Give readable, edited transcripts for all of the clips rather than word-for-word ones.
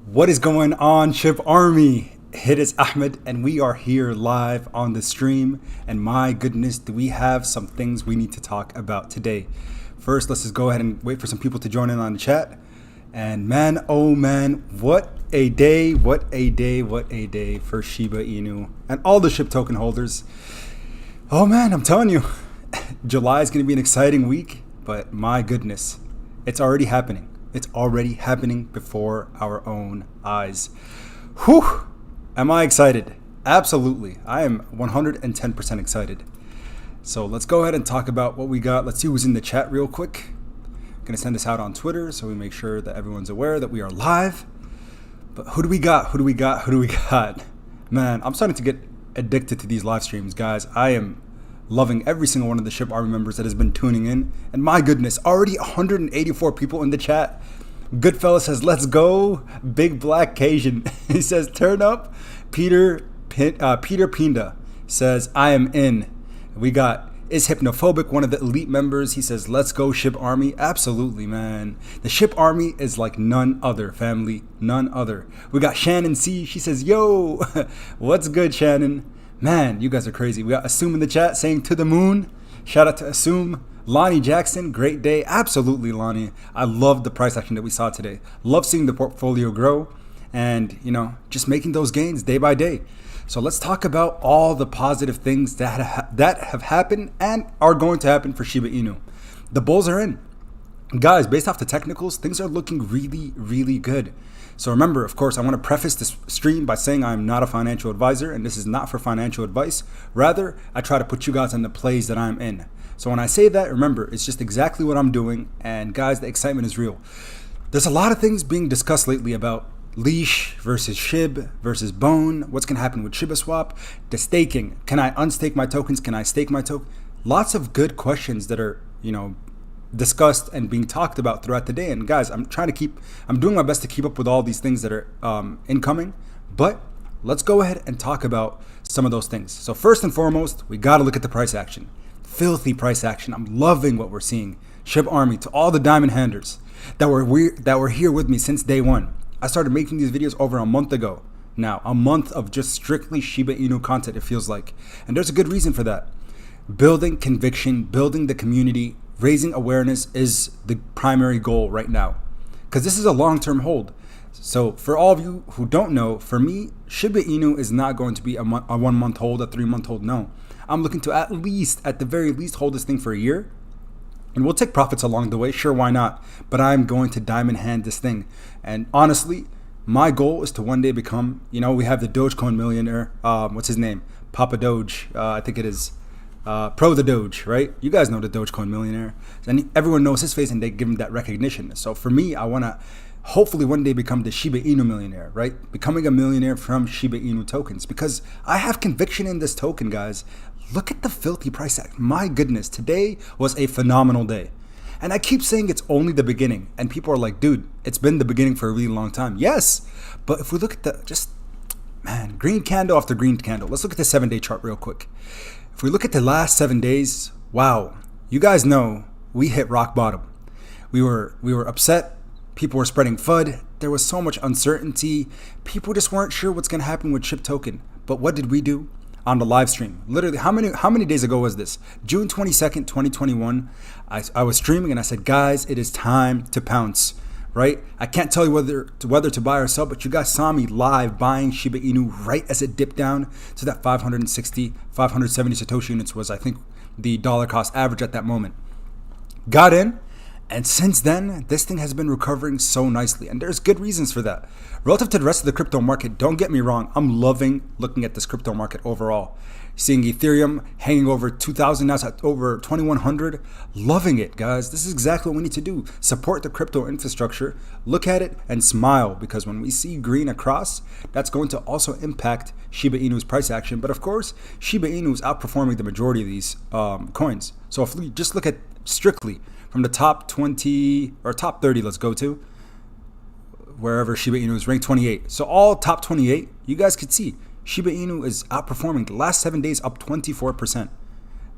What is going on, Shib Army? It is Ahmed, and we are here live on the stream. And my goodness, do we have some things we need to talk about today? First, let's just go ahead and wait for some people to join in on the chat. And man, oh man, what a day, what a day, what a day for Shiba Inu and all the SHIB token holders. Oh man, I'm telling you, July is going to be an exciting week, but my goodness, it's already happening. It's already happening before our own eyes. Whew! Am I excited? Absolutely. I am 110% excited. So let's go ahead and talk about what we got. Let's see who's in the chat real quick. I'm going to send this out on Twitter so we make sure that everyone's aware that we are live. But who do we got? Who do we got? Who do we got? Man, I'm starting to get addicted to these live streams, guys. I am loving every single one of the SHIB Army members that has been tuning in. And my goodness, already 184 people in the chat. Goodfella says, let's go. Big Black Cajun. He says, turn up. Peter Pinda says, I am in. We got Is Hypnophobic, one of the elite members. He says, let's go SHIB Army. Absolutely, man. The SHIB Army is like none other, family. None other. We got Shannon C. She says, yo, what's good, Shannon? Man, you guys are crazy. We got Assume in the chat saying to the moon. Shout out to Assume. Lonnie Jackson, great day. Absolutely, Lonnie. I love the price action that we saw today. Love seeing the portfolio grow and, just making those gains day by day. So let's talk about all the positive things that have happened and are going to happen for Shiba Inu. The bulls are in. Guys, based off the technicals, things are looking really, really good. So remember, of course, I want to preface this stream by saying I'm not a financial advisor and this is not for financial advice. Rather, I try to put you guys in the plays that I'm in. So when I say that, remember, it's just exactly what I'm doing. And guys, the excitement is real. There's a lot of things being discussed lately about leash versus SHIB versus bone. What's going to happen with Shiba Swap? The staking. Can I unstake my tokens? Can I stake my token? Lots of good questions that are, discussed and being talked about throughout the day. And guys, I'm doing my best to keep up with all these things that are incoming. But let's go ahead and talk about some of those things. So first and foremost, we got to look at the price action. Filthy price action. I'm loving what we're seeing. SHIB Army, to all the diamond handlers that were here with me since day one. I started making these videos over a month ago. Now, a month of just strictly Shiba Inu content, it feels like. And there's a good reason for that. Building conviction, building the community, raising awareness is the primary goal right now. Because this is a long-term hold. So for all of you who don't know, for me, Shiba Inu is not going to be a 1 month hold, a 3 month hold. No. I'm looking to at the very least, hold this thing for a year. And we'll take profits along the way. Sure, why not? But I'm going to diamond hand this thing. And honestly, my goal is to one day become, we have the Dogecoin millionaire. What's his name? Papa Doge. I think it is. Pro the Doge, right? You guys know the Dogecoin millionaire. And everyone knows his face and they give him that recognition. So for me, I want to hopefully one day become the Shiba Inu millionaire, right? Becoming a millionaire from Shiba Inu tokens, because I have conviction in this token, guys. Look at the filthy price action. My goodness, today was a phenomenal day. And I keep saying it's only the beginning. And people are like, dude, it's been the beginning for a really long time. Yes, but if we look at green candle after green candle. Let's look at the 7-day chart real quick. If we look at the last 7 days, wow, you guys know we hit rock bottom. We were upset. People were spreading FUD. There was so much uncertainty. People just weren't sure what's going to happen with SHIB token. But what did we do on the live stream? Literally, how many days ago was this? June 22nd, 2021. I was streaming and I said, guys, it is time to pounce, right? I can't tell you whether to buy or sell, but you guys saw me live buying Shiba Inu right as it dipped down to that 570 Satoshi units was, I think, the dollar cost average at that moment. Got in. And since then, this thing has been recovering so nicely. And there's good reasons for that. Relative to the rest of the crypto market, don't get me wrong, I'm loving looking at this crypto market overall. Seeing Ethereum hanging over 2,000, now it's at over 2,100. Loving it, guys. This is exactly what we need to do. Support the crypto infrastructure. Look at it and smile, because when we see green across, that's going to also impact Shiba Inu's price action. But of course, Shiba Inu is outperforming the majority of these coins. So if we just look at strictly from the top 20 or top 30, let's go to wherever Shiba Inu is ranked 28. So all top 28, you guys could see Shiba Inu is outperforming. The last 7 days up 24%.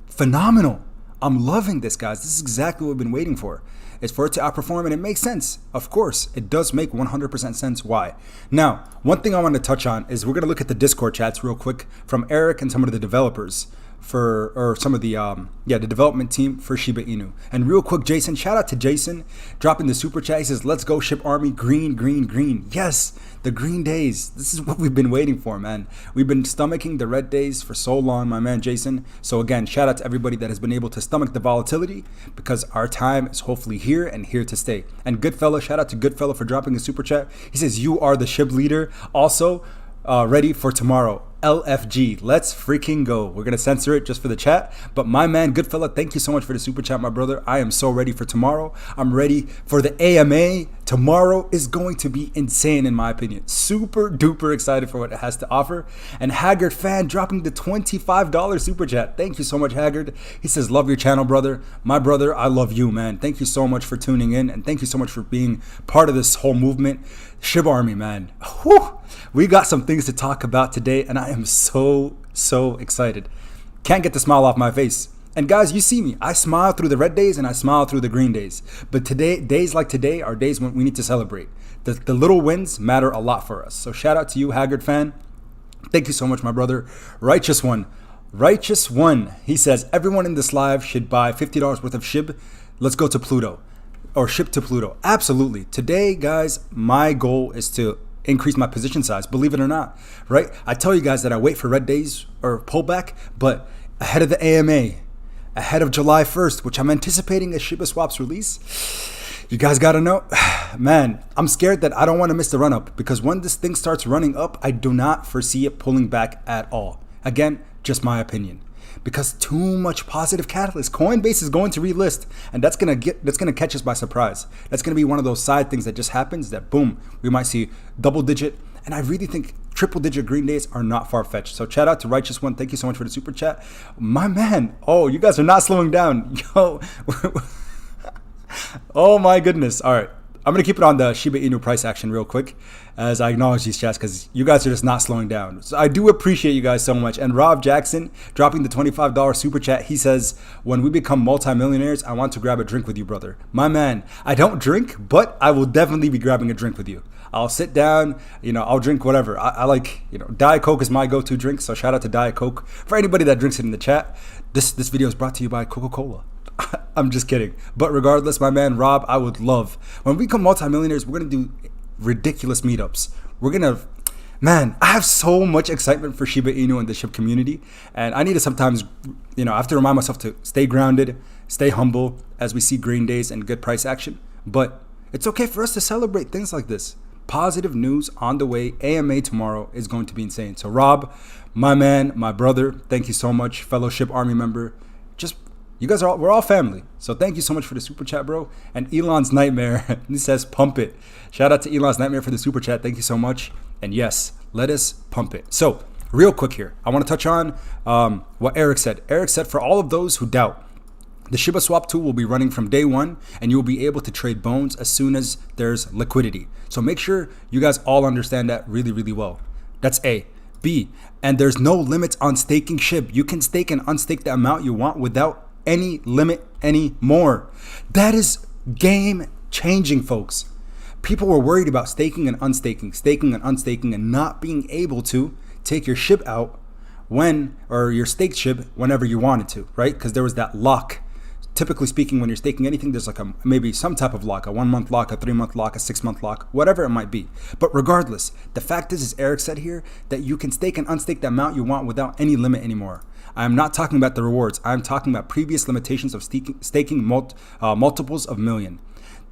Phenomenal. I'm loving this, guys. This is exactly what we've been waiting for. It's for it to outperform, and it makes sense. Of course, it does make 100% sense. Why? Now, one thing I want to touch on is we're going to look at the Discord chats real quick from Eric and some of the developers or some of the the development team for Shiba Inu. And real quick, Jason, shout out to Jason dropping the super chat. He says, let's go SHIBARMY, green, green, green. Yes, the green days. This is what we've been waiting for, man. We've been stomaching the red days for so long, my man Jason. So again, shout out to everybody that has been able to stomach the volatility, because our time is hopefully here and here to stay. And Goodfella, shout out to Goodfella for dropping a super chat. He says, you are the SHIB leader. Also, ready for tomorrow. LFG, let's freaking go. We're gonna censor it just for the chat, but my man Goodfella, thank you so much for the super chat, my brother. I am so ready for tomorrow. I'm ready for the AMA. Tomorrow is going to be insane, in my opinion. Super duper excited for what it has to offer. And Haggard fan dropping the $25 super chat. Thank you so much, Haggard. He says, love your channel, brother. My brother, I love you, man. Thank you so much for tuning in, and thank you so much for being part of this whole movement. SHIBARMY, man. Whew. We got some things to talk about today, and I am so excited. Can't get the smile off my face. And guys, you see me. I smile through the red days and I smile through the green days. But today, days like today are days when we need to celebrate. The little wins matter a lot for us. So shout out to you, Haggard fan. Thank you so much, my brother. Righteous One. Righteous One. He says, everyone in this live should buy $50 worth of SHIB. Let's go to Pluto. Or ship to Pluto. Absolutely. Today, guys, my goal is to increase my position size, believe it or not, right? I tell you guys that I wait for red days or pullback, but ahead of the AMA, ahead of July 1st, which I'm anticipating a Shiba Swap's release, you guys gotta know, man, I'm scared that I don't want to miss the run up, because when this thing starts running up, I do not foresee it pulling back at all. Again, just my opinion. Because too much positive catalyst. Coinbase is going to relist, and that's gonna catch us by surprise. That's gonna be one of those side things that just happens that boom, we might see double digit, and I really think triple digit green days are not far fetched. So shout out to Righteous One. Thank you so much for the super chat, my man. Oh, you guys are not slowing down, yo. Oh my goodness. All right. I'm going to keep it on the Shiba Inu price action real quick as I acknowledge these chats, because you guys are just not slowing down. So I do appreciate you guys so much. And Rob Jackson dropping the $25 super chat. He says, when we become multimillionaires, I want to grab a drink with you, brother. My man, I don't drink, but I will definitely be grabbing a drink with you. I'll sit down, I'll drink whatever. I like, Diet Coke is my go-to drink. So shout out to Diet Coke. For anybody that drinks it in the chat, this video is brought to you by Coca-Cola. I'm just kidding. But regardless, my man Rob, I would love, when we become multimillionaires, we're going to do ridiculous meetups. Man, I have so much excitement for Shiba Inu and the SHIB community. And I need to sometimes, I have to remind myself to stay grounded, stay humble as we see green days and good price action. But it's okay for us to celebrate things like this. Positive news on the way. AMA tomorrow is going to be insane. So Rob, my man, my brother, thank you so much. Fellow SHIBARMY member. You guys we're all family. So thank you so much for the super chat, bro. And Elon's Nightmare, he says, pump it. Shout out to Elon's Nightmare for the super chat. Thank you so much. And yes, let us pump it. So real quick here, I want to touch on what Eric said. Eric said, for all of those who doubt, the Shiba Swap tool will be running from day one, and you will be able to trade bones as soon as there's liquidity. So make sure you guys all understand that really, really well. That's A. B, and there's no limits on staking SHIB. You can stake and unstake the amount you want without any limit anymore. That is game changing, folks. People were worried about staking and unstaking, and not being able to take your SHIB out or your staked SHIB whenever you wanted to, right? Because there was that lock. Typically speaking, when you're staking anything, there's like maybe some type of lock, a 1 month lock, a 3 month lock, a 6 month lock, whatever it might be. But regardless, the fact is, as Eric said here, that you can stake and unstake the amount you want without any limit anymore. I'm not talking about the rewards. I'm talking about previous limitations of staking multiples of million.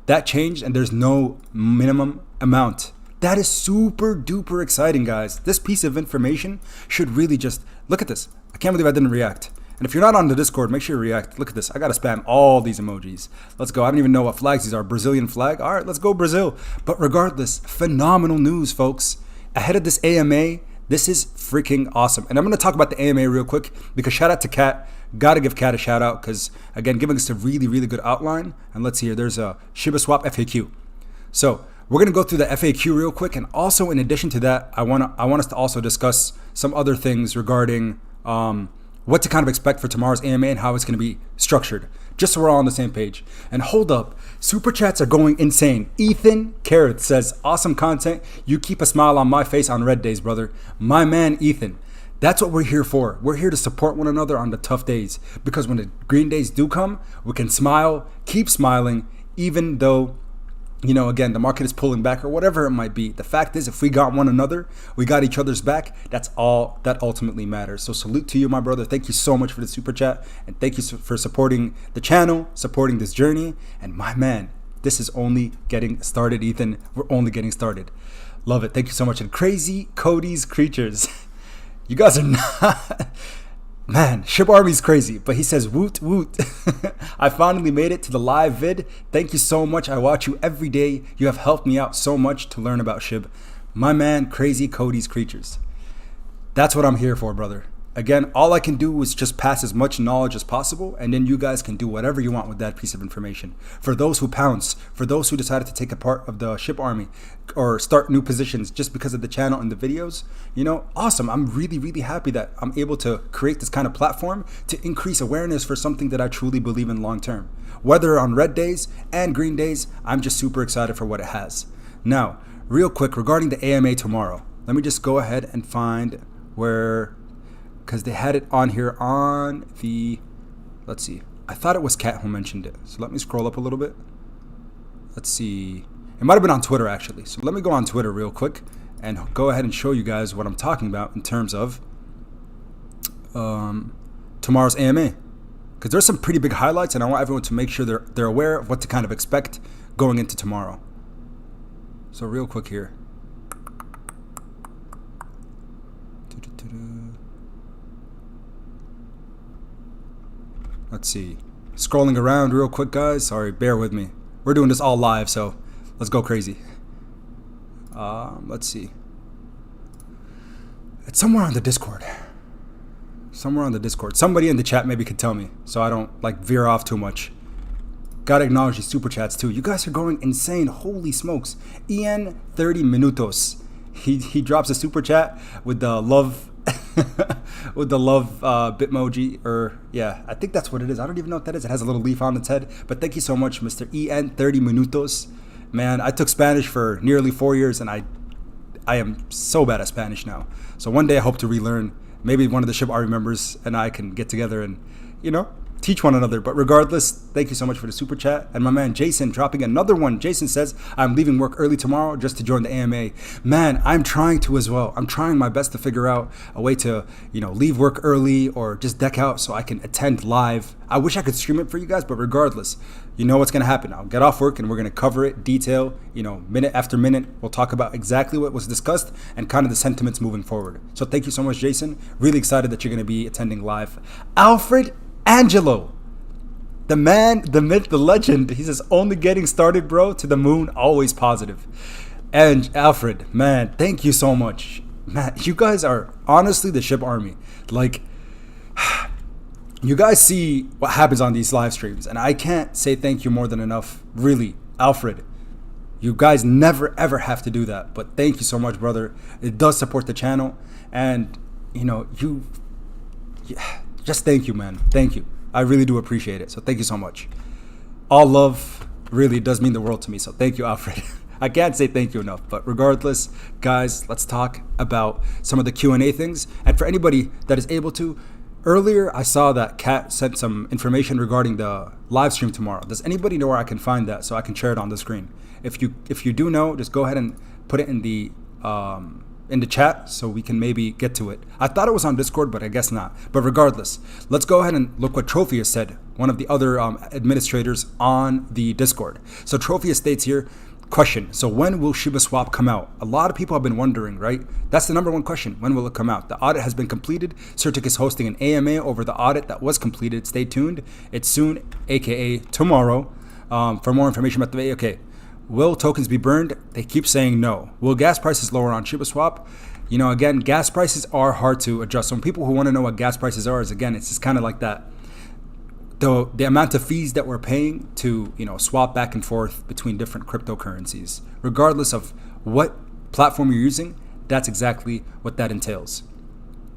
That changed, and there's no minimum amount. That is super duper exciting, guys. This piece of information should really just look at this. I can't believe I didn't react. And if you're not on the Discord, make sure you react. Look at this. I got to spam all these emojis. Let's go. I don't even know what flags these are. Brazilian flag. All right, let's go Brazil. But regardless, phenomenal news, folks. Ahead of this AMA, this is freaking awesome. And I'm going to talk about the AMA real quick, because shout out to Kat. Got to give Kat a shout out, because, again, giving us a really, really good outline. And let's see here. There's a Shiba Swap FAQ. So we're going to go through the FAQ real quick. And also, in addition to that, I want us to also discuss some other things regarding what to kind of expect for tomorrow's AMA and how it's going to be structured, just so we're all on the same page. And hold up, super chats are going insane. Ethan Carrot says, awesome content. You keep a smile on my face on red days, brother. My man, Ethan. That's what we're here for. We're here to support one another on the tough days, because when the green days do come, we can smile, keep smiling, even though, you know, again, the market is pulling back or whatever it might be. The fact is, if we got one another, we got each other's back, that's all that ultimately matters. So salute to you, my brother. Thank you so much for the super chat, and thank you for supporting the channel, supporting this journey. And my man, this is only getting started, Ethan. We're only getting started. Love it. Thank you so much. And Crazy Cody's Creatures. You guys are not... Man, SHIBARMY's crazy, but he says, woot woot. I finally made it to the live vid. Thank you so much. I watch you every day. You have helped me out so much to learn about SHIB. My man, Crazy Cody's Creatures. That's what I'm here for, brother. Again, all I can do is just pass as much knowledge as possible, and then you guys can do whatever you want with that piece of information. For those who pounce, for those who decided to take a part of the SHIB army or start new positions just because of the channel and the videos, you know, awesome. I'm really, really happy that I'm able to create this kind of platform to increase awareness for something that I truly believe in long term. Whether on red days and green days, I'm just super excited for what it has. Now, real quick, regarding the AMA tomorrow, let me just go ahead and find where... because they had it on here on the, let's see, I thought it was Kat who mentioned it. So let me scroll up a little bit. Let's see. It might have been on Twitter, actually. So let me go on Twitter real quick and go ahead and show you guys what I'm talking about in terms of tomorrow's AMA. Because there's some pretty big highlights, and I want everyone to make sure they're aware of what to kind of expect going into tomorrow. So real quick here. Let's see. Scrolling around real quick, guys. Sorry, bear with me. We're doing this all live, so let's go crazy. Let's see. It's somewhere on the Discord. Somewhere on the Discord. Somebody in the chat maybe could tell me, so I don't like veer off too much. Gotta acknowledge these super chats too. You guys are going insane. Holy smokes. Ian 30 Minutos. He drops a super chat with the love with the love bitmoji, or yeah, I think that's what it is. I don't even know what that is. It has a little leaf on its head. But thank you so much, Mr. EN 30 Minutos. Man, I took Spanish for nearly 4 years, and I am so bad at Spanish now. So one day I hope to relearn. Maybe one of the SHIB Army members and I can get together and, you know, teach one another. But regardless, thank you so much for the super chat. And my man Jason dropping another one. Jason says, I'm leaving work early tomorrow just to join the AMA. Man, I'm trying to as well. I'm trying my best to figure out a way to, you know, leave work early or just deck out so I can attend live. I wish I could stream it for you guys, but regardless, you know what's going to happen. I'll get off work and we're going to cover it, detail, you know, minute after minute. We'll talk about exactly what was discussed and kind of the sentiments moving forward. So thank you so much, Jason. Really excited that you're going to be attending live. Alfred Angelo, the man, the myth, the legend. He says, only getting started, bro. To the moon, always positive. And Alfred, man, thank you so much. Man, you guys are honestly the SHIB Army. Like, you guys see what happens on these live streams, and I can't say thank you more than enough. Really, Alfred, you guys never ever have to do that, but thank you so much, brother. It does support the channel, and you know, just thank you, man. Thank you. I really do appreciate it. So thank you so much. All love really does mean the world to me. So thank you, Alfred. I can't say thank you enough. But regardless, guys, let's talk about some of the Q&A things. And for anybody that is able to, earlier I saw that Kat sent some information regarding the live stream tomorrow. Does anybody know where I can find that so I can share it on the screen? If you do know, just go ahead and put it in the chat so we can maybe get to it. I thought it was on Discord, but I guess not. But regardless, let's go ahead and look what Trophius said, one of the other administrators on the Discord. So Trophius states here, question, so when will Shiba Swap come out? A lot of people have been wondering, right? That's the number one question. When will it come out? The audit has been completed. Certic is hosting an AMA over the audit that was completed. Stay tuned. It's soon, aka tomorrow. For more information about the okay. Will tokens be burned? They keep saying no. Will gas prices lower on Shiba Swap? You know, again, gas prices are hard to adjust. Some people who want to know what gas prices are is, again, it's just kind of like that. The amount of fees that we're paying to, you know, swap back and forth between different cryptocurrencies, regardless of what platform you're using, that's exactly what that entails.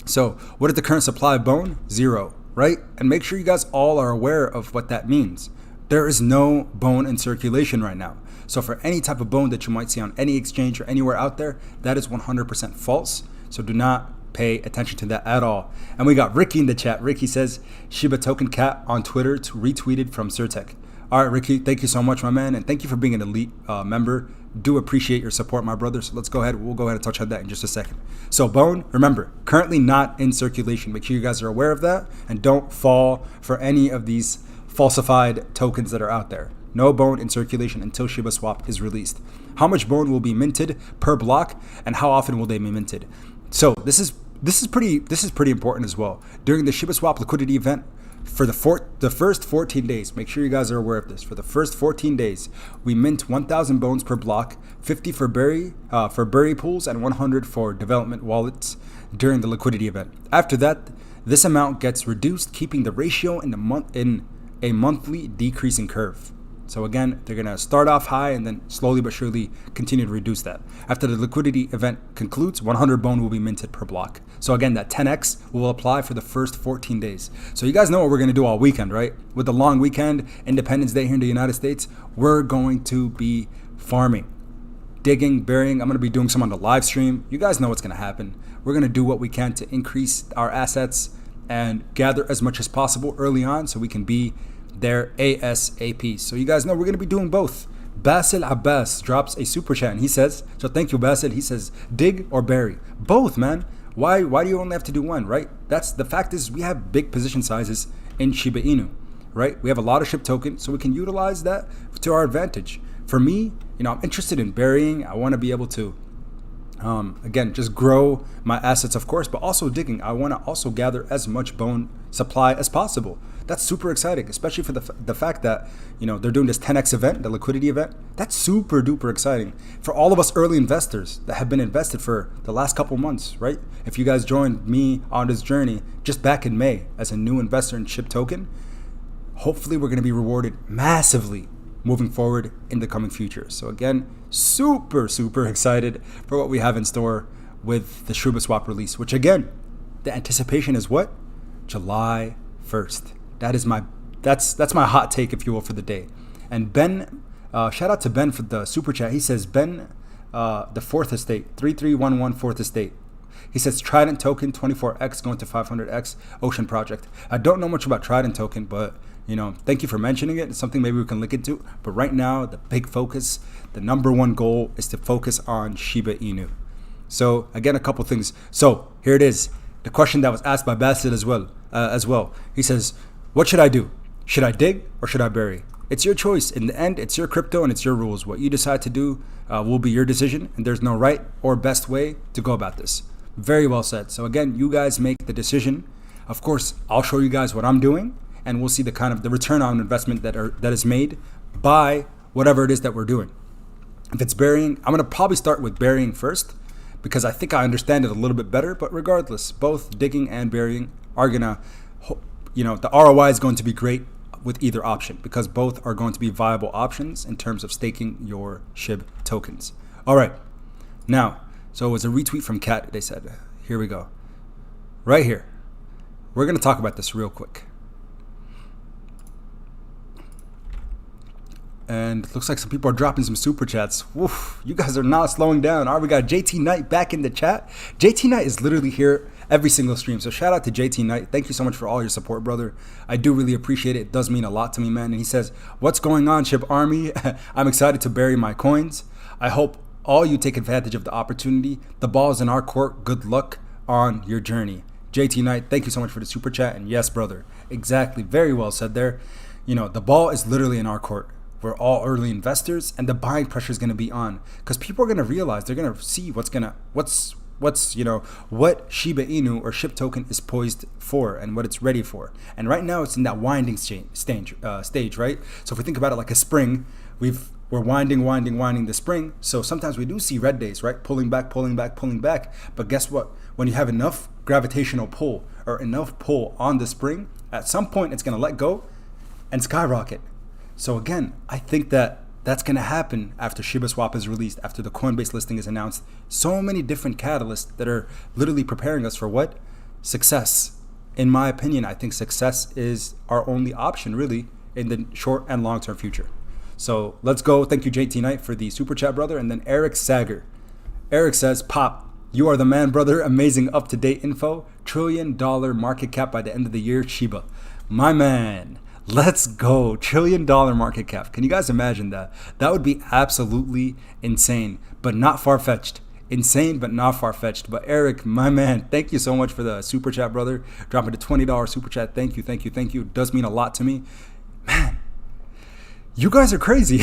So what is the current supply of bone? 0, right? And make sure you guys all are aware of what that means. There is no bone in circulation right now. So for any type of bone that you might see on any exchange or anywhere out there, that is 100% false. So do not pay attention to that at all. And we got Ricky in the chat. Ricky says, Shiba Token Cat on Twitter retweeted from Surtech. All right, Ricky, thank you so much, my man. And thank you for being an elite member. Do appreciate your support, my brother. So let's go ahead. We'll go ahead and touch on that in just a second. So bone, remember, currently not in circulation. Make sure you guys are aware of that and don't fall for any of these falsified tokens that are out there. No bone in circulation until Shiba Swap is released. How much bone will be minted per block and how often will they be minted? So this is pretty important as well. During the Shiba Swap liquidity event, for the first 14 days, make sure you guys are aware of this. For the first 14 days, we mint 1,000 bones per block, 50 for bury pools, and 100 for development wallets during the liquidity event. After that, this amount gets reduced, keeping the ratio in a monthly decreasing curve. So again, they're gonna start off high and then slowly but surely continue to reduce that. After the liquidity event concludes, 100 bone will be minted per block. So again, that 10x will apply for the first 14 days. So you guys know what we're gonna do all weekend, right? With the long weekend, Independence Day here in the United States, we're going to be farming, digging, burying. I'm gonna be doing some on the live stream. You guys know what's gonna happen. We're gonna do what we can to increase our assets and gather as much as possible early on so we can be there ASAP. So you guys know we're going to be doing both. Basil Abbas drops a super chat and he says, so thank you Basil, he says, dig or bury? Both, man. Why do you only have to do one, right? That's the fact is we have big position sizes in Shiba Inu, right? We have a lot of SHIB token, so we can utilize that to our advantage. For me, I'm interested in burying. I want to be able to again, just grow my assets, of course, but also digging. I want to also gather as much bone supply as possible. That's super exciting, especially for the fact that, they're doing this 10x event, the liquidity event. That's super duper exciting for all of us early investors that have been invested for the last couple months, right? If you guys joined me on this journey just back in May as a new investor in SHIB token, hopefully we're going to be rewarded massively moving forward in the coming future. So again, super excited for what we have in store with the Shiba Swap release, which again, the anticipation is what? July 1st. That's my hot take, if you will, for the day. And Ben, shout out to Ben for the super chat. He says, Ben, the fourth estate, 3311 fourth estate. He says Trident token 24x going to 500x Ocean project. I don't know much about Trident token, but thank you for mentioning it. It's something maybe we can look into. But right now, the big focus, the number one goal is to focus on Shiba Inu. So again, a couple things. So here it is. The question that was asked by Bassett as well. He says, what should I do? Should I dig or should I bury? It's your choice. In the end, it's your crypto and it's your rules. What you decide to do will be your decision, and there's no right or best way to go about this. Very well said. So again, you guys make the decision. Of course, I'll show you guys what I'm doing, and we'll see the return on investment that is made by whatever it is that we're doing. If it's burying, I'm going to probably start with burying first because I think I understand it a little bit better. But regardless, both digging and burying are going to, the ROI is going to be great with either option because both are going to be viable options in terms of staking your SHIB tokens. All right. Now, so it was a retweet from Cat. They said, here we go. Right here. We're going to talk about this real quick. And it looks like some people are dropping some super chats. Woof, you guys are not slowing down. All right, we got JT Knight back in the chat. JT Knight is literally here every single stream. So shout out to JT Knight. Thank you so much for all your support, brother. I do really appreciate it. It does mean a lot to me, man. And he says, what's going on, SHIBARMY? I'm excited to bury my coins. I hope all you take advantage of the opportunity. The ball is in our court. Good luck on your journey. JT Knight, thank you so much for the super chat. And yes, brother, exactly. Very well said there. The ball is literally in our court. We're all early investors, and the buying pressure is going to be on because people are going to realize, they're going to see what Shiba Inu or SHIB token is poised for and what it's ready for. And right now it's in that winding stage, right? So if we think about it like a spring, we're winding the spring. So sometimes we do see red days, right? Pulling back. But guess what? When you have enough gravitational pull or enough pull on the spring, at some point it's going to let go and skyrocket. So again, I think that's going to happen after Shiba Swap is released, after the Coinbase listing is announced. So many different catalysts that are literally preparing us for what? success. In my opinion, I think success is our only option really in the short and long-term future. So let's go. Thank you, JT Knight, for the super chat, brother. And then Eric Sager. Eric says, Pop, you are the man, brother. Amazing up-to-date info. $1 trillion market cap by the end of the year, Shiba. My man, let's go. $1 trillion market cap. Can you guys imagine that? That would be absolutely insane, but not far-fetched. Insane, but not far-fetched. But Eric, my man, thank you so much for the super chat, brother. Dropping the $20 super chat. Thank you, thank you, thank you. It does mean a lot to me. Man, you guys are crazy.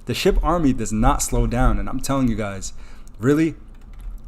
The SHIB army does not slow down. And I'm telling you guys, really,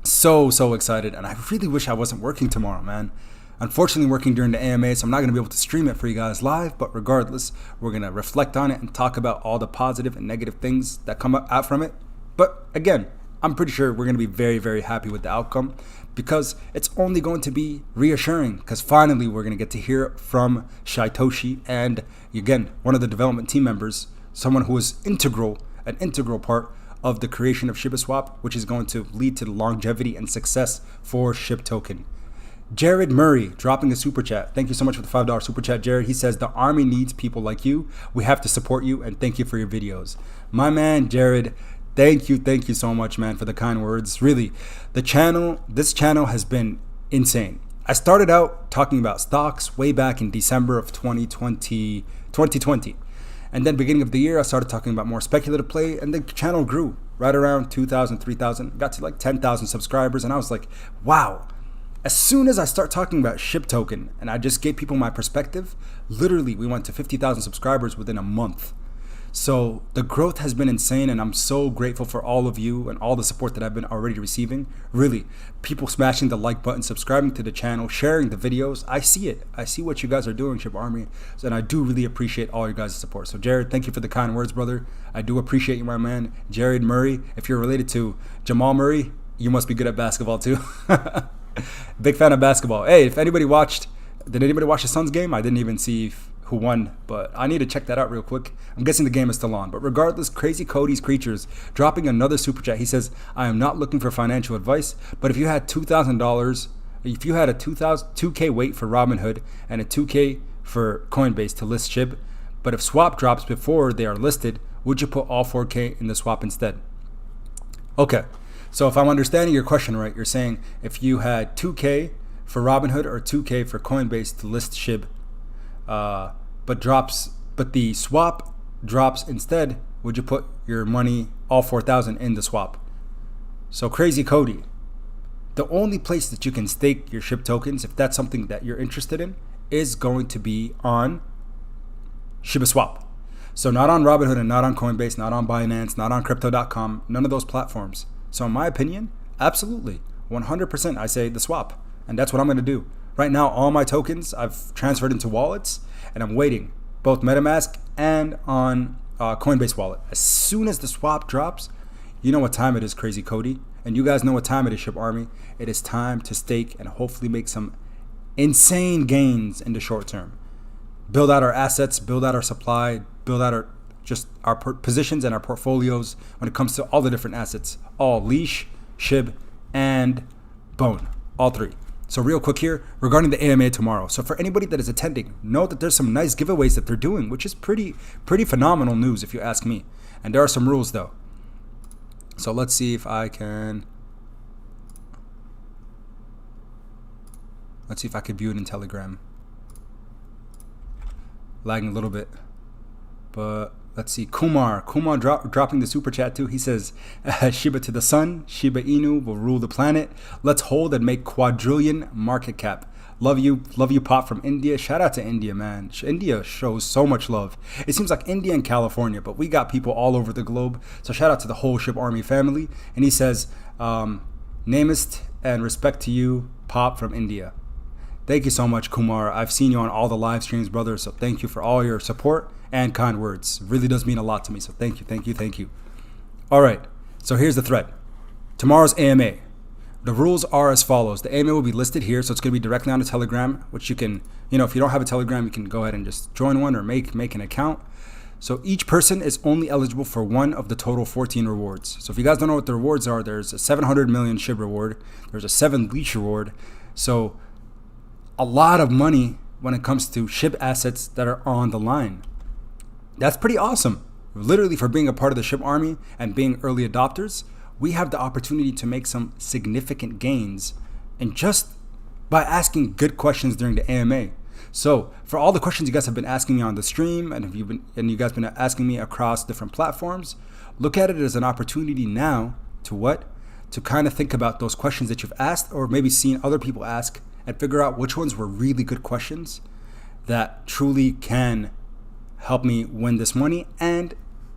so excited. And I really wish I wasn't working tomorrow, man. Unfortunately, working during the AMA, so I'm not going to be able to stream it for you guys live. But regardless, we're going to reflect on it and talk about all the positive and negative things that come out from it. But again, I'm pretty sure we're going to be very, very happy with the outcome because it's only going to be reassuring because finally we're going to get to hear from Shaitoshi and, again, one of the development team members, someone who was an integral part of the creation of Shiba Swap, which is going to lead to the longevity and success for SHIB token. Jared Murray dropping a super chat. Thank you so much for the $5 super chat, Jared. He says, the army needs people like you. We have to support you and thank you for your videos. My man, Jared, thank you so much, man, for the kind words. Really, this channel has been insane. I started out talking about stocks way back in December of 2020. And then beginning of the year, I started talking about more speculative play, and the channel grew right around 2,000, 3,000, got to like 10,000 subscribers. And I was like, wow. As soon as I start talking about SHIB token and I just gave people my perspective, literally we went to 50,000 subscribers within a month. So the growth has been insane, and I'm so grateful for all of you and all the support that I've been already receiving. Really, people smashing the like button, subscribing to the channel, sharing the videos. I see it. I see what you guys are doing, SHIB Army, and I do really appreciate all your guys' support. So Jared, thank you for the kind words, brother. I do appreciate you, my man. Jared Murray, if you're related to Jamal Murray, you must be good at basketball too. Big fan of basketball. Hey, if anybody watched, did anybody watch the Suns game? I didn't even see who won, but I need to check that out real quick. I'm guessing the game is still on. But regardless, Crazy Cody's Creatures dropping another super chat. He says, I am not looking for financial advice, but if you had $2,000, if you had a 2K wait for Robinhood and a 2K for Coinbase to list SHIB, but if swap drops before they are listed, would you put all 4K in the swap instead? Okay, so if I'm understanding your question right, you're saying if you had 2K for Robinhood or 2K for Coinbase to list SHIB, but the swap drops instead, would you put your money, all 4,000, in the swap? So Crazy Cody, the only place that you can stake your SHIB tokens, if that's something that you're interested in, is going to be on Shiba Swap. So not on Robinhood and not on Coinbase, not on Binance, not on Crypto.com, none of those platforms. So in my opinion, absolutely, 100% I say the swap. And that's what I'm going to do. Right now, all my tokens I've transferred into wallets, and I'm waiting, both MetaMask and on Coinbase wallet. As soon as the swap drops, you know what time it is, Crazy Cody, and you guys know what time it is, SHIB Army. It is time to stake and hopefully make some insane gains in the short term. Build out our assets, build out our supply, build out our positions and our portfolios when it comes to all the different assets, all leash, SHIB, and bone, all three. So real quick here, regarding the AMA tomorrow. So for anybody that is attending, know that there's some nice giveaways that they're doing, which is pretty phenomenal news if you ask me. And there are some rules though. So let's see if I can, let's see if I can view it in Telegram. Lagging a little bit, but let's see. Kumar dropping the super chat too. He says, Shiba to the sun, Shiba Inu will rule the planet. Let's hold and make quadrillion market cap. Love you Pop from India. Shout out to India, man. India shows so much love. It seems like India and California, but we got people all over the globe. So shout out to the whole SHIB Army family. And he says, namest and respect to you, Pop from India. Thank you so much, Kumar. I've seen you on all the live streams, brother. So thank you for all your support and kind words. It really does mean a lot to me. So thank you. All right. So here's the thread. Tomorrow's AMA. The rules are as follows. The AMA will be listed here. So it's going to be directly on the Telegram, which you can, if you don't have a Telegram, you can go ahead and just join one or make an account. So each person is only eligible for one of the total 14 rewards. So if you guys don't know what the rewards are, there's a 700 million SHIB reward. There's a 7 leash reward. So a lot of money when it comes to SHIB assets that are on the line. That's pretty awesome. Literally, for being a part of the SHIB army and being early adopters, we have the opportunity to make some significant gains, and just by asking good questions during the AMA. So for all the questions you guys have been asking me on the stream, and you guys been asking me across different platforms, look at it as an opportunity now to kind of think about those questions that you've asked or maybe seen other people ask, and figure out which ones were really good questions that truly can help me win this money and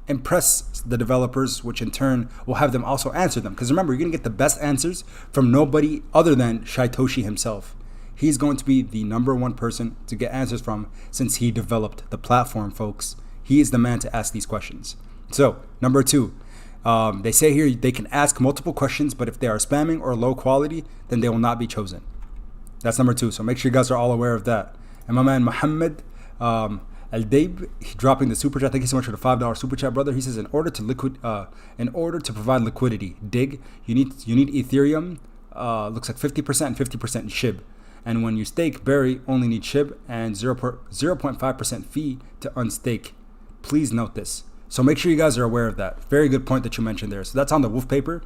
impress the developers, which in turn will have them also answer them. Because remember, you're going to get the best answers from nobody other than Shaitoshi himself. He's going to be the #1 person to get answers from, since he developed the platform, folks. He is the man to ask these questions. So, number 2, they say here they can ask multiple questions, but if they are spamming or low quality, then they will not be chosen. That's number 2. So make sure you guys are all aware of that. And my man Muhammad Al-Daib, dropping the super chat. Thank you so much for the $5 super chat, brother. He says, in order to provide liquidity, dig, you need Ethereum. Looks like 50% and 50% SHIB. And when you stake, bury, only need SHIB and 0.5% fee to unstake. Please note this. So make sure you guys are aware of that. Very good point that you mentioned there. So that's on the wolf paper,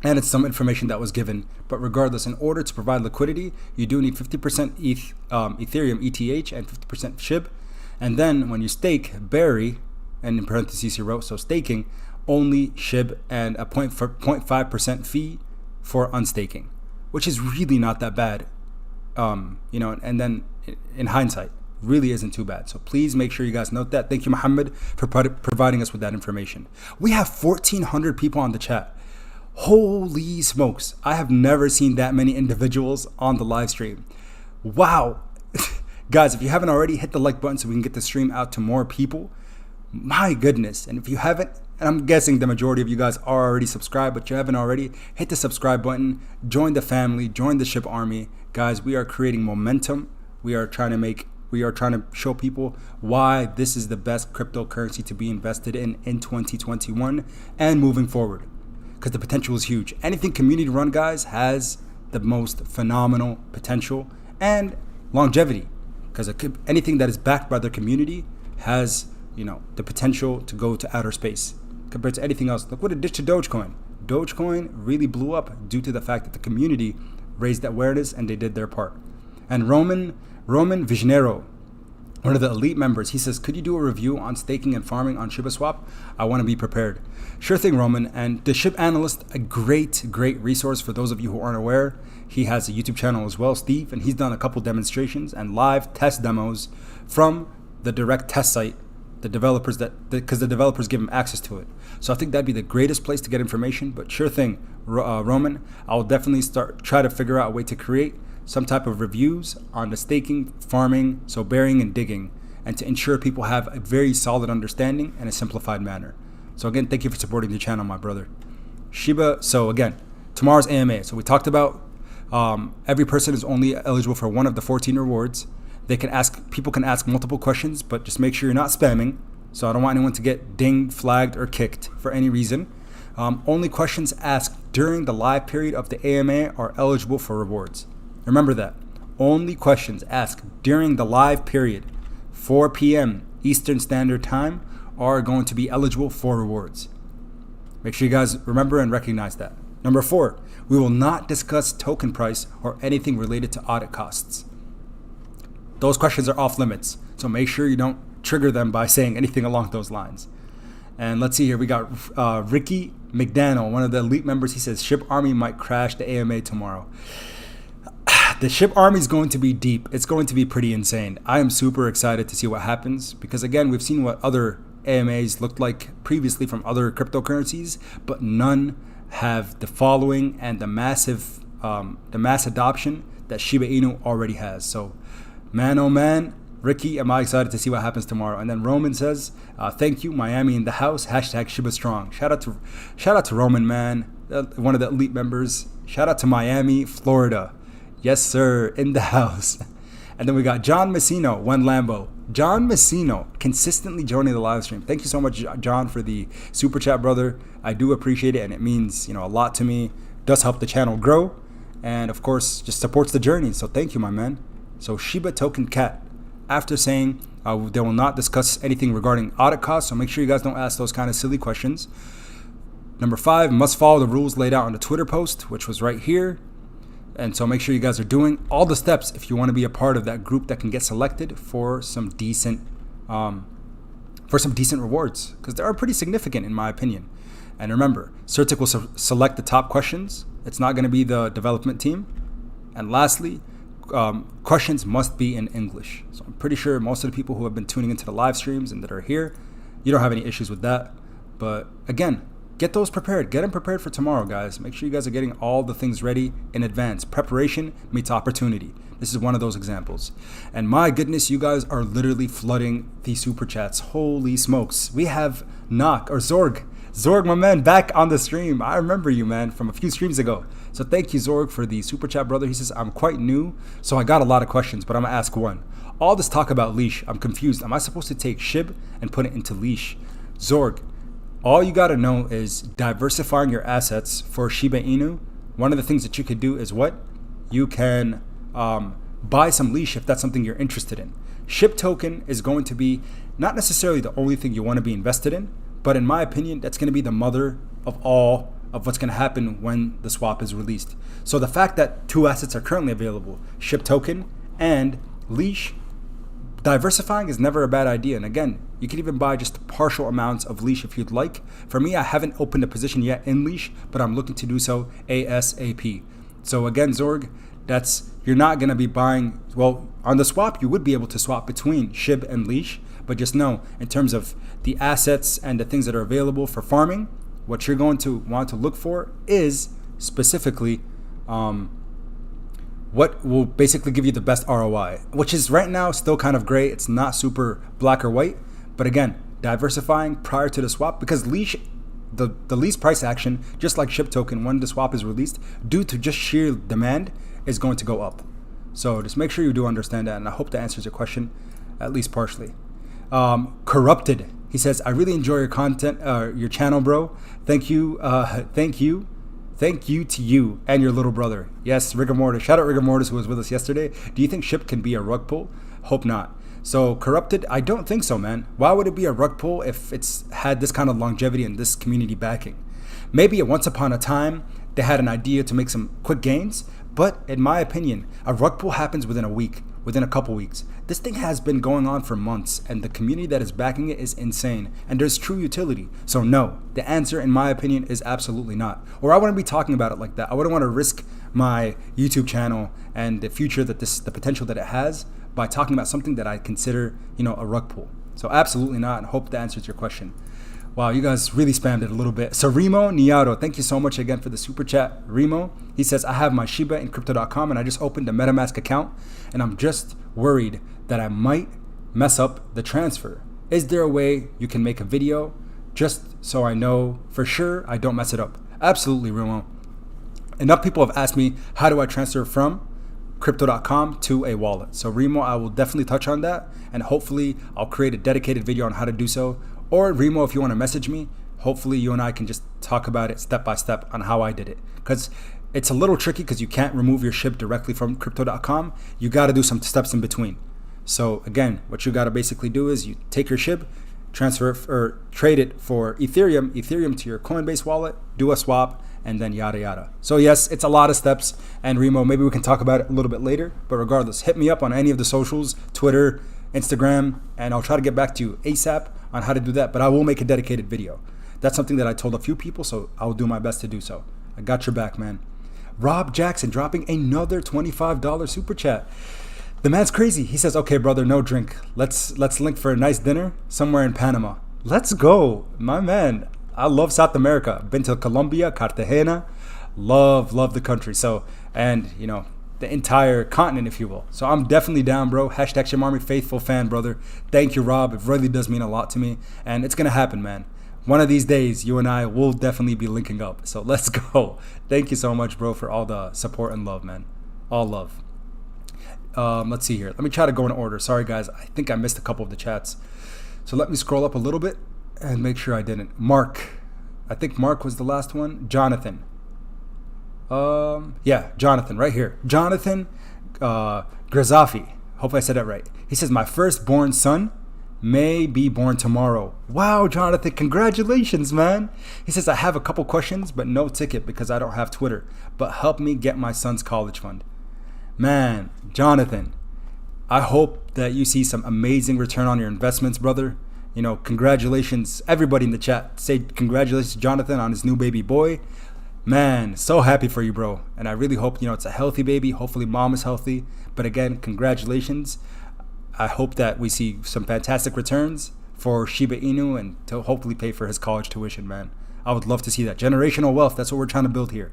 and it's some information that was given. But regardless, in order to provide liquidity, you do need 50% Ethereum ETH and 50% SHIB. And then when you stake, bury, and in parentheses he wrote, so staking, only SHIB and a 0.5% fee for unstaking, which is really not that bad. And then in hindsight, really isn't too bad. So please make sure you guys note that. Thank you, Muhammad, for providing us with that information. We have 1,400 people on the chat. Holy smokes. I have never seen that many individuals on the live stream. Wow. Guys, if you haven't already, hit the like button so we can get the stream out to more people. My goodness. And if you haven't, and I'm guessing the majority of you guys are already subscribed, but you haven't already, hit the subscribe button, join the family, join the SHIB army. Guys, we are creating momentum. We are trying to show people why this is the best cryptocurrency to be invested in 2021 and moving forward, because the potential is huge. Anything community run, guys, has the most phenomenal potential and longevity, because anything that is backed by the community has, the potential to go to outer space compared to anything else. Look what it did to Dogecoin. Dogecoin really blew up due to the fact that the community raised awareness and they did their part. And Roman Visionero, one of the elite members, he says, could you do a review on staking and farming on Shiba Swap? I want to be prepared. Sure thing, Roman. And the SHIB Analyst, a great resource for those of you who aren't aware. He has a YouTube channel as well, Steve, and he's done a couple demonstrations and live test demos from the direct test site, because the developers give him access to it. So I think that'd be the greatest place to get information. But sure thing, Roman, I'll definitely try to figure out a way to create some type of reviews on the staking, farming, so burying and digging, and to ensure people have a very solid understanding in a simplified manner. So again, thank you for supporting the channel, my brother. Shiba, so again, tomorrow's AMA. So we talked about every person is only eligible for one of the 14 rewards. People can ask multiple questions, but just make sure you're not spamming. So I don't want anyone to get dinged, flagged, or kicked for any reason. Only questions asked during the live period of the AMA are eligible for rewards. Remember that. Only questions asked during the live period, 4 p.m. Eastern Standard Time, are going to be eligible for rewards. Make sure you guys remember and recognize that. Number 4, we will not discuss token price or anything related to audit costs. Those questions are off limits, so make sure you don't trigger them by saying anything along those lines. And let's see here, we got Ricky McDaniel, one of the elite members. He says, SHIB Army might crash the AMA tomorrow. The SHIB Army is going to be deep. It's going to be pretty insane. I am super excited to see what happens, because again, we've seen what other AMAs looked like previously from other cryptocurrencies, but none have the following and the mass adoption that Shiba Inu already has. So, man, oh man, Ricky, am I excited to see what happens tomorrow. And then Roman says, thank you, Miami in the house, hashtag Shiba Strong. Shout out to Roman, man, one of the elite members. Shout out to Miami, Florida. Yes, sir, in the house. And then we got John Messino, one Lambo. John Messino, consistently joining the live stream. Thank you so much, John, for the super chat, brother. I do appreciate it, and it means, a lot to me. Does help the channel grow, and of course, just supports the journey. So thank you, my man. So Shiba token cat, after saying they will not discuss anything regarding audit costs, so make sure you guys don't ask those kind of silly questions. Number 5, must follow the rules laid out on the Twitter post, which was right here. And so make sure you guys are doing all the steps if you want to be a part of that group that can get selected for some decent rewards, because they are pretty significant in my opinion. And remember, Certic will select the top questions. It's not going to be the development team. And lastly, questions must be in English. So I'm pretty sure most of the people who have been tuning into the live streams and that are here, you don't have any issues with that. But again, get those prepared. Get them prepared for tomorrow, guys. Make sure you guys are getting all the things ready in advance. Preparation meets opportunity. This is one of those examples. And my goodness, you guys are literally flooding the super chats. Holy smokes. We have Zorg, my man, back on the stream. I remember you, man, from a few streams ago. So thank you, Zorg, for the super chat, brother. He says, I'm quite new, so I got a lot of questions, but I'm going to ask one. All this talk about leash, I'm confused. Am I supposed to take Shib and put it into leash? Zorg, all you got to know is diversifying your assets for Shiba Inu. One of the things that you could do is what? You can buy some leash if that's something you're interested in. Shib token is going to be not necessarily the only thing you want to be invested in, but in my opinion, that's going to be the mother of all of what's going to happen when the swap is released. So the fact that 2 assets are currently available, Shib token and leash, diversifying is never a bad idea. And again, you can even buy just partial amounts of leash if you'd like. For me, I haven't opened a position yet in leash, but I'm looking to do so ASAP. So again, Zorg, you're not going to be buying, well, on the swap, you would be able to swap between Shib and leash, but just know in terms of the assets and the things that are available for farming, what you're going to want to look for is specifically what will basically give you the best ROI, which is right now still kind of gray. It's not super black or white, but again, diversifying prior to the swap, because leash, the lease price action, just like Shib token, when the swap is released, due to just sheer demand, is going to go up. So just make sure you do understand that, and I hope that answers your question, at least partially. Corrupted, he says, I really enjoy your content, your channel, bro. Thank you to you and your little brother. Yes, Rigor Mortis. Shout out Rigor Mortis, who was with us yesterday. Do you think Shib can be a rug pull? Hope not. So Corrupted, I don't think so, man. Why would it be a rug pull if it's had this kind of longevity and this community backing? Maybe once upon a time, they had an idea to make some quick gains, but in my opinion, a rug pull happens within a week, within a couple weeks. This thing has been going on for months, and the community that is backing it is insane, and there's true utility. So no, the answer in my opinion is absolutely not. Or I wouldn't be talking about it like that. I wouldn't want to risk my YouTube channel and the future that the potential that it has by talking about something that I consider, a rug pull. So absolutely not, and hope that answers your question. Wow, you guys really spammed it a little bit. So Remo Niato, thank you so much again for the super chat. Remo, he says, I have my Shiba in crypto.com and I just opened a MetaMask account and I'm just worried that I might mess up the transfer. Is there a way you can make a video just so I know for sure I don't mess it up? Absolutely, Remo. Enough people have asked me, how do I transfer from crypto.com to a wallet? So Remo, I will definitely touch on that, and hopefully I'll create a dedicated video on how to do so. Or Remo, if you want to message me, hopefully you and I can just talk about it step by step on how I did it. Because it's a little tricky because you can't remove your Shib directly from crypto.com. You got to do some steps in between. So again, what you got to basically do is you take your Shib, transfer or trade it for Ethereum to your Coinbase wallet, do a swap, and then yada yada. So yes, it's a lot of steps. And Remo, maybe we can talk about it a little bit later. But regardless, hit me up on any of the socials, Twitter, Instagram, and I'll try to get back to you ASAP on how to do that. But I will make a dedicated video. That's something that I told a few people, so I'll do my best to do so. I got your back, man. Rob Jackson dropping another $25 super chat. The man's crazy. He says, okay, brother, no drink. Let's link for a nice dinner somewhere in Panama. Let's go, my man. I love South America. Been to Colombia, Cartagena. Love the country. So, and the entire continent, if you will. So I'm definitely down, bro. Hashtag SHIBARMY faithful fan, brother. Thank you, Rob. It really does mean a lot to me. And it's going to happen, man. One of these days, you and I will definitely be linking up. So let's go. Thank you so much, bro, for all the support and love, man. All love. Let's see here. Let me try to go in order. Sorry, guys. I think I missed a couple of the chats. So let me scroll up a little bit and make sure I didn't. Mark. I think Mark was the last one. Jonathan. Yeah, Jonathan, right here. Jonathan Grazafi. Hopefully I said that right. He says, my firstborn son may be born tomorrow. Wow, Jonathan, congratulations, man. He says, I have a couple questions, but no ticket because I don't have Twitter. But help me get my son's college fund. Man, Jonathan, I hope that you see some amazing return on your investments, brother. You know, congratulations. Everybody in the chat, say congratulations to Jonathan on his new baby boy. Man, so happy for you, bro. And I really hope, it's a healthy baby. Hopefully mom is healthy. But again, congratulations. I hope that we see some fantastic returns for Shiba Inu and to hopefully pay for his college tuition, man. I would love to see that. Generational wealth, that's what we're trying to build here.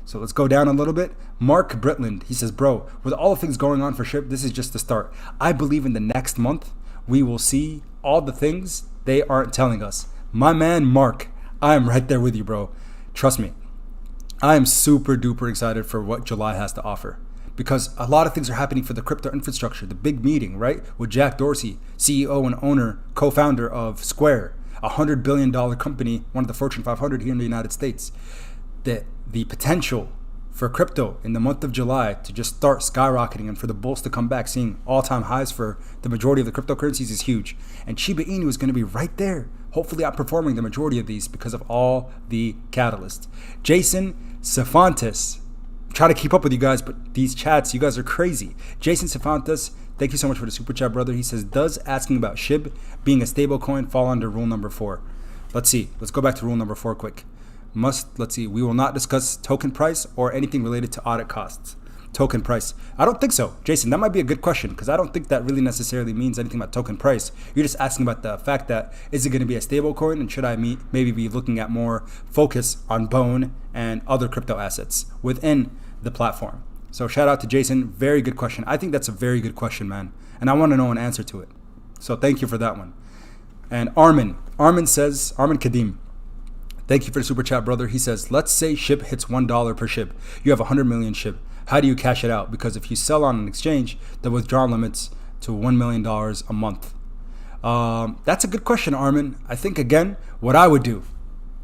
So let's go down a little bit. Mark Britland, he says, bro, with all the things going on for Shib, this is just the start. I believe in the next month, we will see all the things they aren't telling us. My man, Mark, I am right there with you, bro. Trust me. I am super duper excited for what July has to offer because a lot of things are happening for the crypto infrastructure. The big meeting, right? With Jack Dorsey, CEO and owner, co-founder of Square, a $100 billion company, one of the Fortune 500 here in the United States. The potential for crypto in the month of July to just start skyrocketing and for the bulls to come back, seeing all-time highs for the majority of the cryptocurrencies is huge. And Shiba Inu is going to be right there, hopefully outperforming the majority of these because of all the catalysts. Jason Cefantes, try to keep up with you guys, but these chats, you guys are crazy. Jason Cefantes, thank you so much for the super chat, brother. He says, does asking about SHIB being a stable coin fall under rule number 4? Let's see. Let's go back to rule number 4 quick. Let's see. We will not discuss token price or anything related to audit costs. Token price. I don't think so. Jason, that might be a good question because I don't think that really necessarily means anything about token price. You're just asking about the fact that is it going to be a stable coin and should I maybe be looking at more focus on Bone and other crypto assets within the platform. So shout out to Jason. Very good question. I think that's a very good question, man. And I want to know an answer to it. So thank you for that one. And Armin Kadim. Thank you for the super chat, brother. He says, let's say SHIB hits $1 per SHIB. You have 100 million SHIB. How do you cash it out? Because if you sell on an exchange, the withdrawal limits to $1 million a month. That's a good question, Armin. I think, again, what I would do,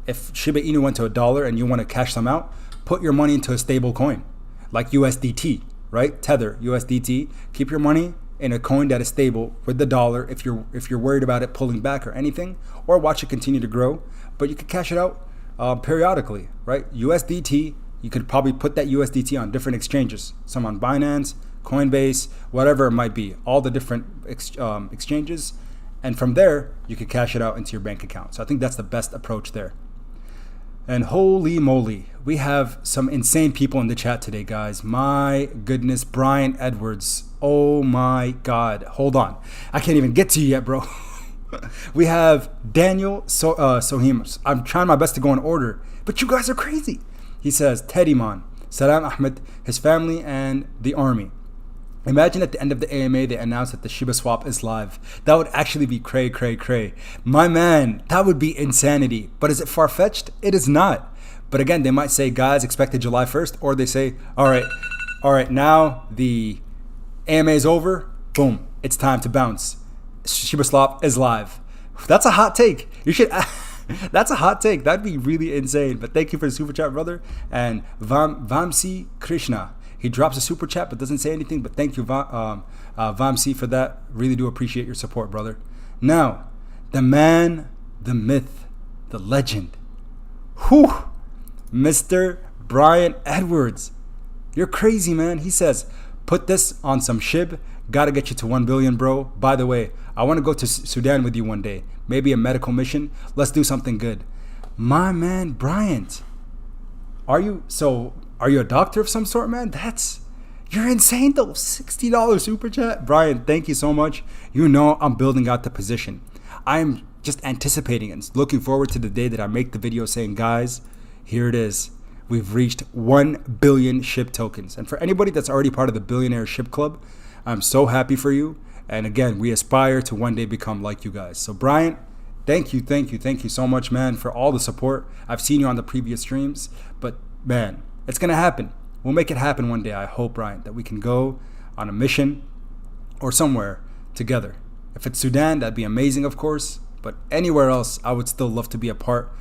if Shiba Inu went to $1 and you want to cash them out, put your money into a stable coin like USDT, right? Tether, USDT. Keep your money in a coin that is stable with the dollar if you're worried about it pulling back or anything, or watch it continue to grow. But you could cash it out periodically, right? USDT, you could probably put that USDT on different exchanges, some on Binance, Coinbase, whatever it might be, all the different exchanges. And from there, you could cash it out into your bank account. So I think that's the best approach there. And holy moly, we have some insane people in the chat today, guys. My goodness, Brian Edwards. Oh my God. Hold on. I can't even get to you yet, bro. We have Daniel Sohim. I'm trying my best to go in order, but you guys are crazy. He says, Teddyman, Salam Ahmed, his family, and the army. Imagine at the end of the AMA, they announced that the Shiba Swap is live. That would actually be cray. My man, that would be insanity. But is it far-fetched? It is not. But again, they might say, guys, expected July 1st. Or they say, all right, now the AMA is over. Boom, it's time to bounce. Shiba Swap is live. That's a hot take. You should... That's a hot take. That'd be really insane. But thank you for the super chat, brother. And Vamsi Krishna. He drops a super chat but doesn't say anything. But thank you, Vamsi, for that. Really do appreciate your support, brother. Now, the man, the myth, the legend. Mr. Brian Edwards. You're crazy, man. He says, put this on some SHIB. Gotta get you to 1 billion, bro. By the way, I want to go to Sudan with you one day. Maybe a medical mission. Let's do something good. My man, Bryant. Are you a doctor of some sort, man? You're insane though. $60 super chat. Brian, thank you so much. You know I'm building out the position. I'm just anticipating and looking forward to the day that I make the video saying, guys, here it is. We've reached 1 billion SHIB tokens. And for anybody that's already part of the Billionaire SHIB Club, I'm so happy for you. And again, we aspire to one day become like you guys. So Brian, thank you so much, man, for all the support. I've seen you on the previous streams, but man, it's going to happen. We'll make it happen one day. I hope, Brian, that we can go on a mission or somewhere together. If it's Sudan, that'd be amazing, of course. But anywhere else, I would still love to be a part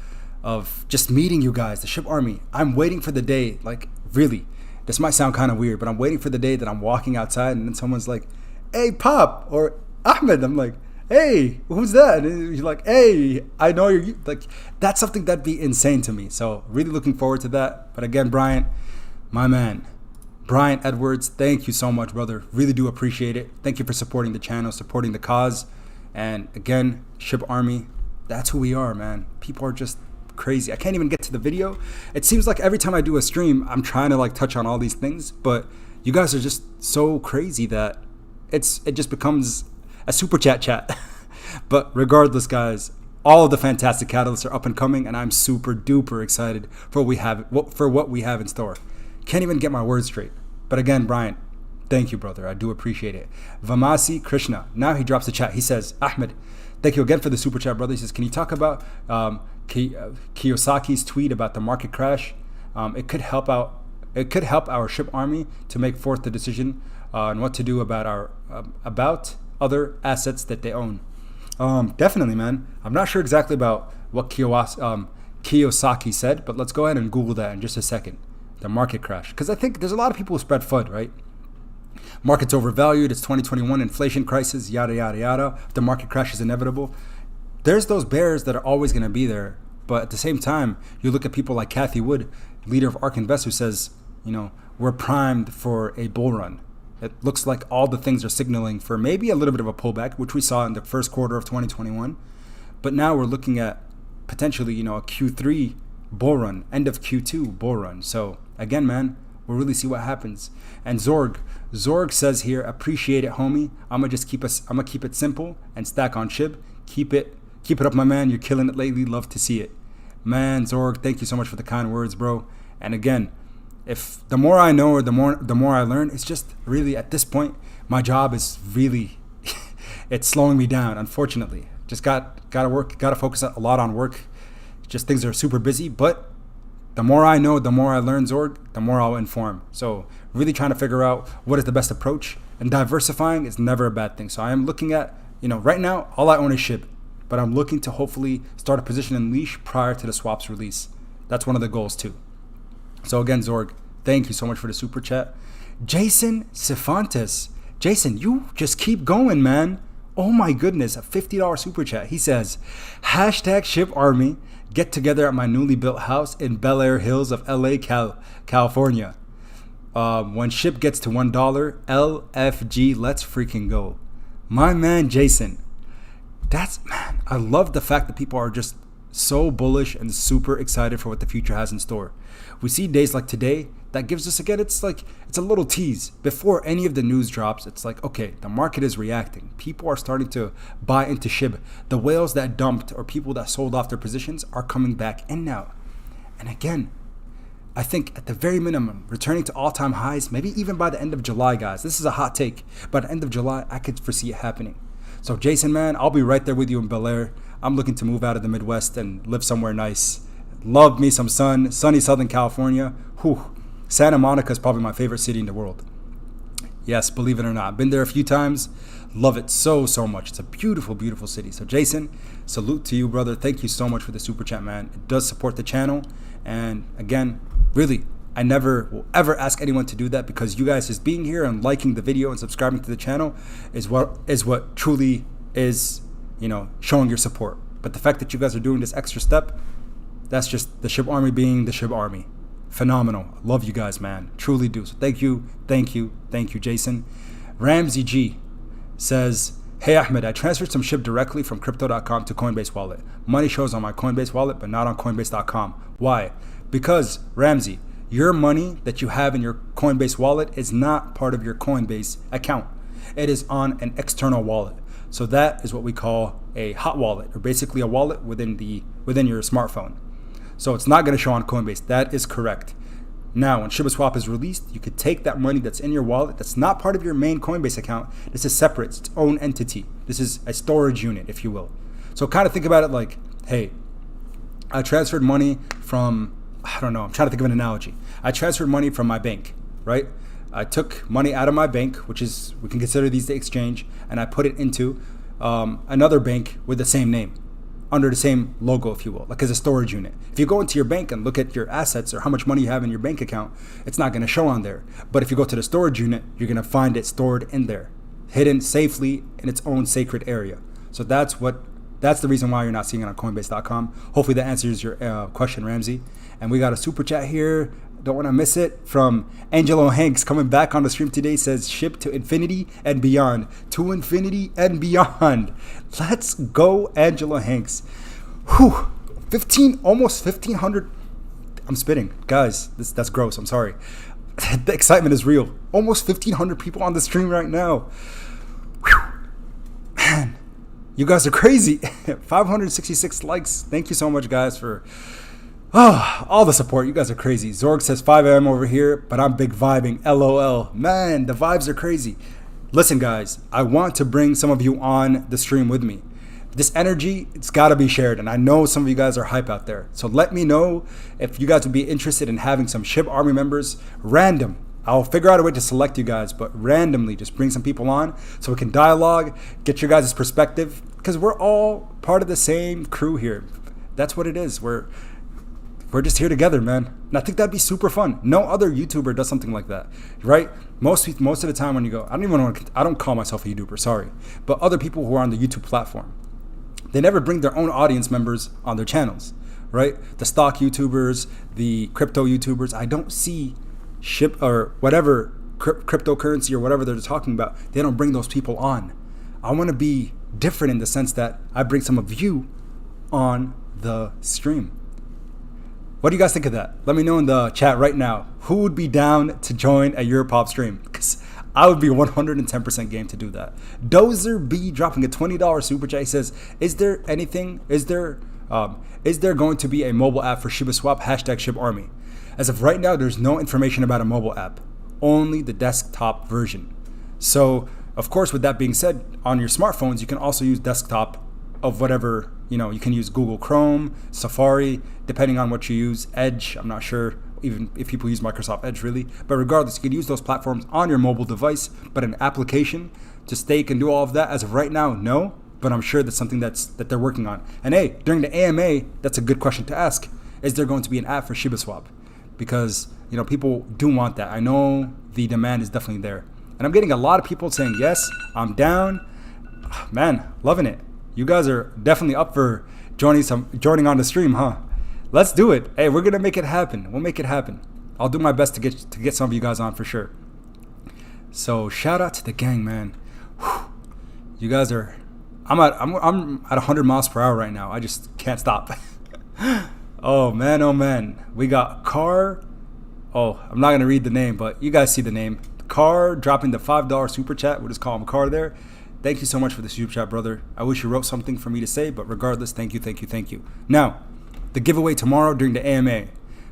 of just meeting you guys, the SHIB Army. I'm waiting for the day, like really, this might sound kind of weird, but I'm waiting for the day that I'm walking outside and then someone's like, hey, Pop, or Ahmed. I'm like, hey, who's that? And he's like, hey, I know you're like, that's something that'd be insane to me. So really looking forward to that. But again, Bryant, my man, Bryant Edwards, thank you so much, brother. Really do appreciate it. Thank you for supporting the channel, supporting the cause. And again, Shib Army, that's who we are, man. People are just crazy. I can't even get to the video. It seems like every time I do a stream, I'm trying to like touch on all these things, but you guys are just so crazy that it just becomes a super chat. But regardless, guys, all of the fantastic catalysts are up and coming, and I'm super duper excited for what we have in store. Can't even get my words straight. But again, Brian, thank you, brother. I do appreciate it. Vamasi Krishna, now he drops a chat. He says, Ahmed, thank you again for the super chat, brother. He says, can you talk about Kiyosaki's tweet about the market crash? It could help our Shib Army to make forth the decision on what to do about other assets that they own. Definitely, man. I'm not sure exactly about what Kiyosaki said, but let's go ahead and Google that in just a second. The market crash, because I think there's a lot of people who spread FUD, right? Market's overvalued. It's 2021 inflation crisis. Yada yada yada. The market crash is inevitable. There's those bears that are always going to be there, but at the same time, you look at people like Cathie Wood, leader of ARK Invest, who says, we're primed for a bull run. It looks like all the things are signaling for maybe a little bit of a pullback, which we saw in the first quarter of 2021. But now we're looking at potentially, a Q3 bull run, end of Q2 bull run. So again, man, we'll really see what happens. And Zorg says here, appreciate it, homie. I'm gonna keep it simple and stack on Shib. Keep it up, my man. You're killing it lately. Love to see it, man. Zorg, thank you so much for the kind words, bro. And again, if the more I know or the more I learn, it's just really at this point, my job is really it's slowing me down, unfortunately. Just gotta focus a lot on work. Just things are super busy, but the more I know, the more I learn, Zorg, the more I'll inform. So really trying to figure out what is the best approach, and diversifying is never a bad thing. So I am looking at, right now, all I own is Shib, but I'm looking to hopefully start a position in leash prior to the swaps release. That's one of the goals too. So again, Zorg, thank you so much for the super chat. Jason Cifantes. Jason, you just keep going, man. Oh my goodness, a $50 super chat. He says, #Shib Army, get together at my newly built house in Bel Air Hills of LA, California. When Shib gets to $1, LFG, let's freaking go. My man, Jason. Man, I love the fact that people are just so bullish and super excited for what the future has in store. We see days like today that gives us, again, it's a little tease. Before any of the news drops, it's like, okay, the market is reacting. People are starting to buy into Shib. The whales that dumped or people that sold off their positions are coming back in now. And again, I think at the very minimum, returning to all-time highs, maybe even by the end of July, guys. This is a hot take. By the end of July, I could foresee it happening. So Jason, man, I'll be right there with you in Bel Air. I'm looking to move out of the Midwest and live somewhere nice. Love me some sun, sunny Southern California. Whew. Santa Monica is probably my favorite city in the world. Yes, believe it or not. I've been there a few times. Love it so much. It's a beautiful, beautiful city. So Jason, salute to you, brother. Thank you so much for the super chat, man. It does support the channel. And again, really, I never will ever ask anyone to do that, because you guys just being here and liking the video and subscribing to the channel is what truly is, showing your support. But the fact that you guys are doing this extra step, that's just the Shib Army being the Shib Army. Phenomenal. Love you guys, man. Truly do. So thank you, Jason. Ramsey G says, hey Ahmed, I transferred some Shib directly from crypto.com to Coinbase wallet. Money shows on my Coinbase wallet, but not on Coinbase.com. Why? Because, Ramsey, your money that you have in your Coinbase wallet is not part of your Coinbase account. It is on an external wallet. So that is what we call a hot wallet, or basically a wallet within your smartphone. So it's not going to show on Coinbase. That is correct. Now, when Shiba Swap is released, you could take that money that's in your wallet, that's not part of your main Coinbase account. This is separate. It's its own entity. This is a storage unit, if you will. So kind of think about it like, hey, I transferred money from, I'm trying to think of an analogy. I transferred money from my bank, right? I took money out of my bank, which is, we can consider these the exchange, and I put it into another bank with the same name, under the same logo, if you will, like as a storage unit. If you go into your bank and look at your assets or how much money you have in your bank account, it's not going to show on there. But if you go to the storage unit, you're going to find it stored in there. hidden safely in its own sacred area. So that's the reason why you're not seeing it on Coinbase.com. Hopefully that answers your question, Ramsey. And we got a super chat here. Don't want to miss it, from Angelo Hanks, coming back on the stream today. Says ship to infinity and beyond. To infinity and beyond. Let's go, Angelo Hanks. Whew. Almost 1,500. I'm spitting. Guys, that's gross. I'm sorry. The excitement is real. Almost 1,500 people on the stream right now. Whew. Man, you guys are crazy. 566 likes. Thank you so much, guys, for all the support. You guys are crazy. Zorg says 5 a.m. over here, but I'm big vibing. LOL. Man, the vibes are crazy. Listen, guys, I want to bring some of you on the stream with me. This energy, it's got to be shared. And I know some of you guys are hype out there. So let me know if you guys would be interested in having some SHIB Army members. Random. I'll figure out a way to select you guys, but randomly just bring some people on so we can dialogue, get your guys' perspective, because we're all part of the same crew here. That's what it is. We're just here together, man. And I think that'd be super fun. No other YouTuber does something like that, right? Most of the time when you go, I don't call myself a YouTuber, sorry. But other people who are on the YouTube platform, they never bring their own audience members on their channels, right? The stock YouTubers, the crypto YouTubers, I don't see SHIB or whatever cryptocurrency or whatever they're talking about. They don't bring those people on. I want to be different in the sense that I bring some of you on the stream. What do you guys think of that? Let me know in the chat right now. Who would be down to join a Europop stream? Because I would be 110% game to do that. Dozer B dropping a $20 super chat. He says, is there going to be a mobile app for Shiba Swap? #ShibArmy. As of right now, there's no information about a mobile app, only the desktop version. So, of course, with that being said, on your smartphones, you can also use desktop of whatever, you can use Google Chrome, Safari, depending on what you use, Edge. I'm not sure even if people use Microsoft Edge really, but regardless, you can use those platforms on your mobile device. But an application to stake and do all of that, as of right now, no, but I'm sure that's something that they're working on. And hey, during the AMA, that's a good question to ask. Is there going to be an app for Shiba Swap? Because people do want that. I know the demand is definitely there, and I'm getting a lot of people saying yes, I'm down. Man, loving it. You guys are definitely up for joining on the stream, huh? Let's do it. Hey, we're gonna make it happen. We'll make it happen. I'll do my best to get some of you guys on for sure. So shout out to the gang, man. Whew. You guys are. I'm at 100 miles per hour right now. I just can't stop. Oh man. We got Car. Oh, I'm not gonna read the name, but you guys see the name. Car dropping the $5 super chat. We'll just call him Car there. Thank you so much for the super chat, brother. I wish you wrote something for me to say, but regardless, thank you. Now, the giveaway tomorrow during the AMA.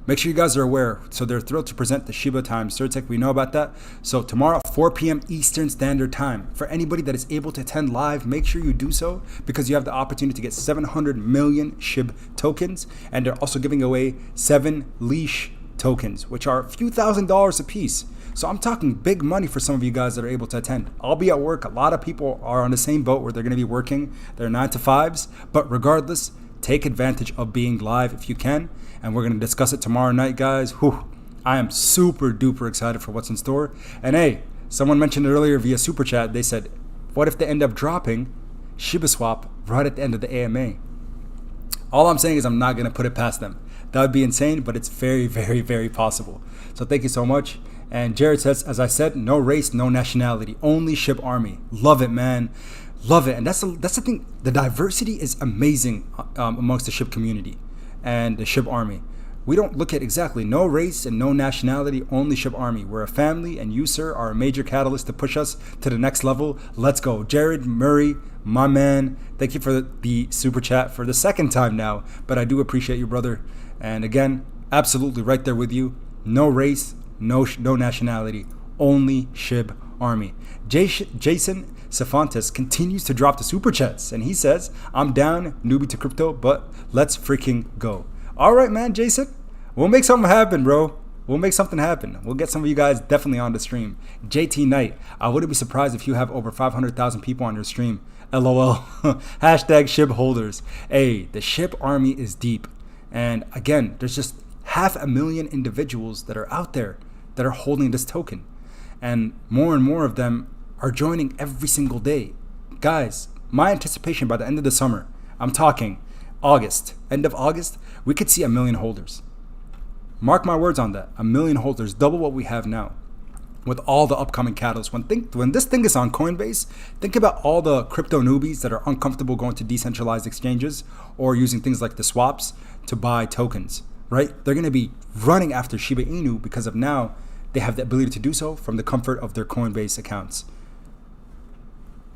Make sure you guys are aware. So they're thrilled to present the Shiba Time Surtech. We know about that. So tomorrow at 4 p.m. Eastern Standard Time. For anybody that is able to attend live, make sure you do so, because you have the opportunity to get 700 million Shib tokens. And they're also giving away 7 leash tokens, which are a few $1,000s a piece. So I'm talking big money for some of you guys that are able to attend. I'll be at work. A lot of people are on the same boat where they're going to be working their 9 to 5s. But regardless, take advantage of being live if you can. And we're going to discuss it tomorrow night, guys. Whew. I am super duper excited for what's in store. And hey, someone mentioned it earlier via super chat. They said, what if they end up dropping Shiba Swap right at the end of the AMA? All I'm saying is I'm not going to put it past them. That would be insane, but it's very, very, very possible. So thank you so much. And Jared says, as I said, no race, no nationality, only SHIB Army. Love it, man. Love it. And that's the thing. The diversity is amazing amongst the SHIB community and the SHIB Army. We don't look at exactly no race and no nationality, only SHIB Army. We're a family, and you, sir, are a major catalyst to push us to the next level. Let's go. Jared Murray, my man, thank you for the super chat for the second time now, but I do appreciate you, brother. And again, absolutely right there with you. No race, no nationality, only SHIB Army. Jason Cefantes continues to drop the super chats, and he says, I'm down, newbie to crypto, but let's freaking go. All right, man, Jason, we'll make something happen, bro. We'll make something happen. We'll get some of you guys definitely on the stream. JT Knight, I wouldn't be surprised if you have over 500,000 people on your stream. LOL. Hashtag SHIB holders. Hey, the SHIB Army is deep. And again, there's just 500,000 individuals that are out there that are holding this token. And more of them are joining every single day. Guys, my anticipation by the end of the summer, I'm talking August, end of August, we could see 1 million holders. Mark my words on that. 1 million holders, double what we have now. With all the upcoming catalysts. When this thing is on Coinbase, think about all the crypto newbies that are uncomfortable going to decentralized exchanges or using things like the swaps to buy tokens, right? They're going to be running after Shiba Inu because of now they have the ability to do so from the comfort of their Coinbase accounts.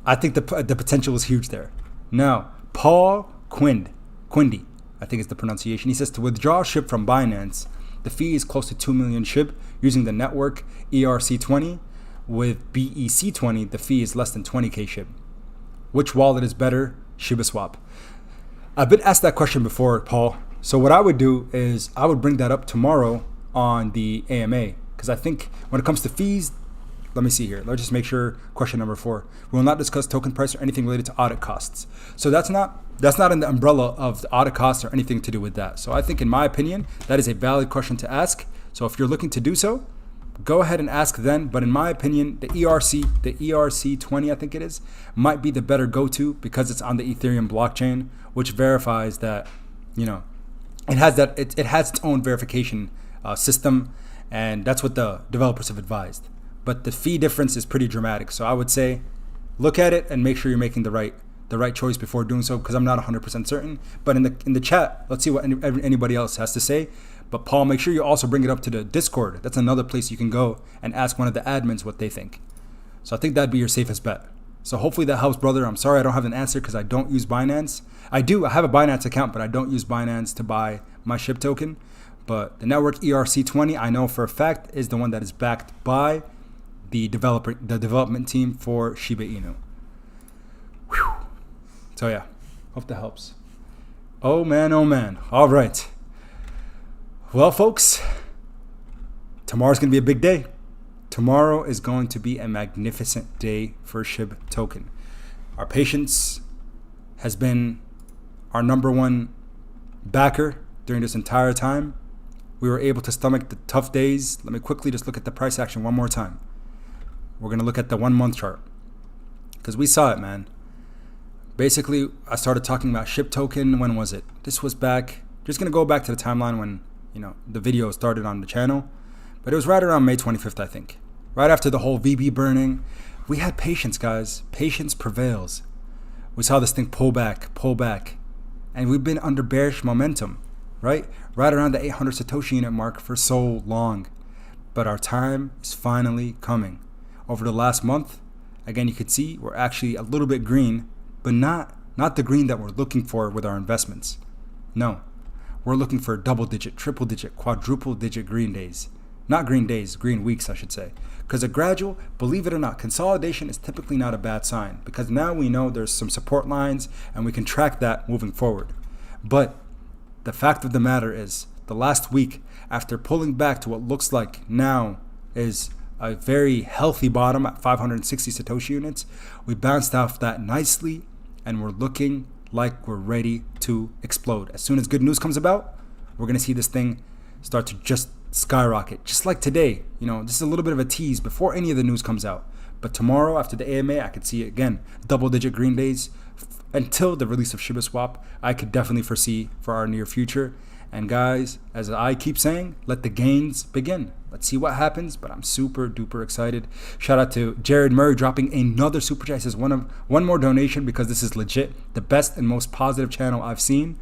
I think the potential is huge there. Now, Paul Quindy, I think is the pronunciation. He says to withdraw SHIB from Binance, the fee is close to 2 million SHIB using the network ERC20. With BEC20, the fee is less than 20k SHIB. Which wallet is better? Shiba Swap. I've been asked that question before, Paul. So what I would do is I would bring that up tomorrow on the AMA, because I think when it comes to fees, let me see here. Let's just make sure. Question number 4. We will not discuss token price or anything related to audit costs. So that's not in the umbrella of the audit costs or anything to do with that. So I think, in my opinion, that is a valid question to ask. So if you're looking to do so, go ahead and ask then. But in my opinion, the ERC20, I think it is, might be the better go-to because it's on the Ethereum blockchain, which verifies that, it has its own verification system, and that's what the developers have advised. But the fee difference is pretty dramatic. So I would say look at it and make sure you're making the right choice before doing so, because I'm not 100% certain. But in the chat, let's see what anybody else has to say. But Paul, make sure you also bring it up to the Discord. That's another place you can go and ask one of the admins what they think. So I think that'd be your safest bet. So hopefully that helps, brother. I'm sorry I don't have an answer because I don't use Binance. I have a Binance account, but I don't use Binance to buy my SHIB token. But the network ERC20, I know for a fact, is the one that is backed by the development team for Shiba Inu. Whew. So yeah, hope that helps. Oh man. All right. Well, folks, tomorrow's going to be a big day. Tomorrow is going to be a magnificent day for SHIB token. Our patience has been our number one backer during this entire time. We were able to stomach the tough days. Let me quickly just look at the price action one more time. We're going to look at the 1 month chart because we saw it, man. Basically, I started talking about SHIB token. When was it? This was back. Just going to go back to the timeline when, the video started on the channel. But it was right around May 25th, I think. Right after the whole VB burning. We had patience, guys. Patience prevails. We saw this thing pull back. And we've been under bearish momentum, right? Right around the 800 Satoshi unit mark for so long. But our time is finally coming. Over the last month, again, you could see we're actually a little bit green, but not the green that we're looking for with our investments. No, we're looking for double-digit, triple-digit, quadruple-digit green days. Not green days, green weeks, I should say. Because a gradual, believe it or not, consolidation is typically not a bad sign, because now we know there's some support lines and we can track that moving forward. But the fact of the matter is, the last week, after pulling back to what looks like now is a very healthy bottom at 560 Satoshi units, we bounced off that nicely, and we're looking like we're ready to explode. As soon as good news comes about, we're going to see this thing start to just skyrocket. Just like today, this is a little bit of a tease before any of the news comes out. But tomorrow, after the AMA, I could see, again, double-digit green days. Until the release of Shiba Swap, I could definitely foresee for our near future. And guys, as I keep saying, let the gains begin. Let's see what happens, but I'm super duper excited. Shout out to Jared Murray dropping another super chat. He says one more donation because this is legit the best and most positive channel I've seen.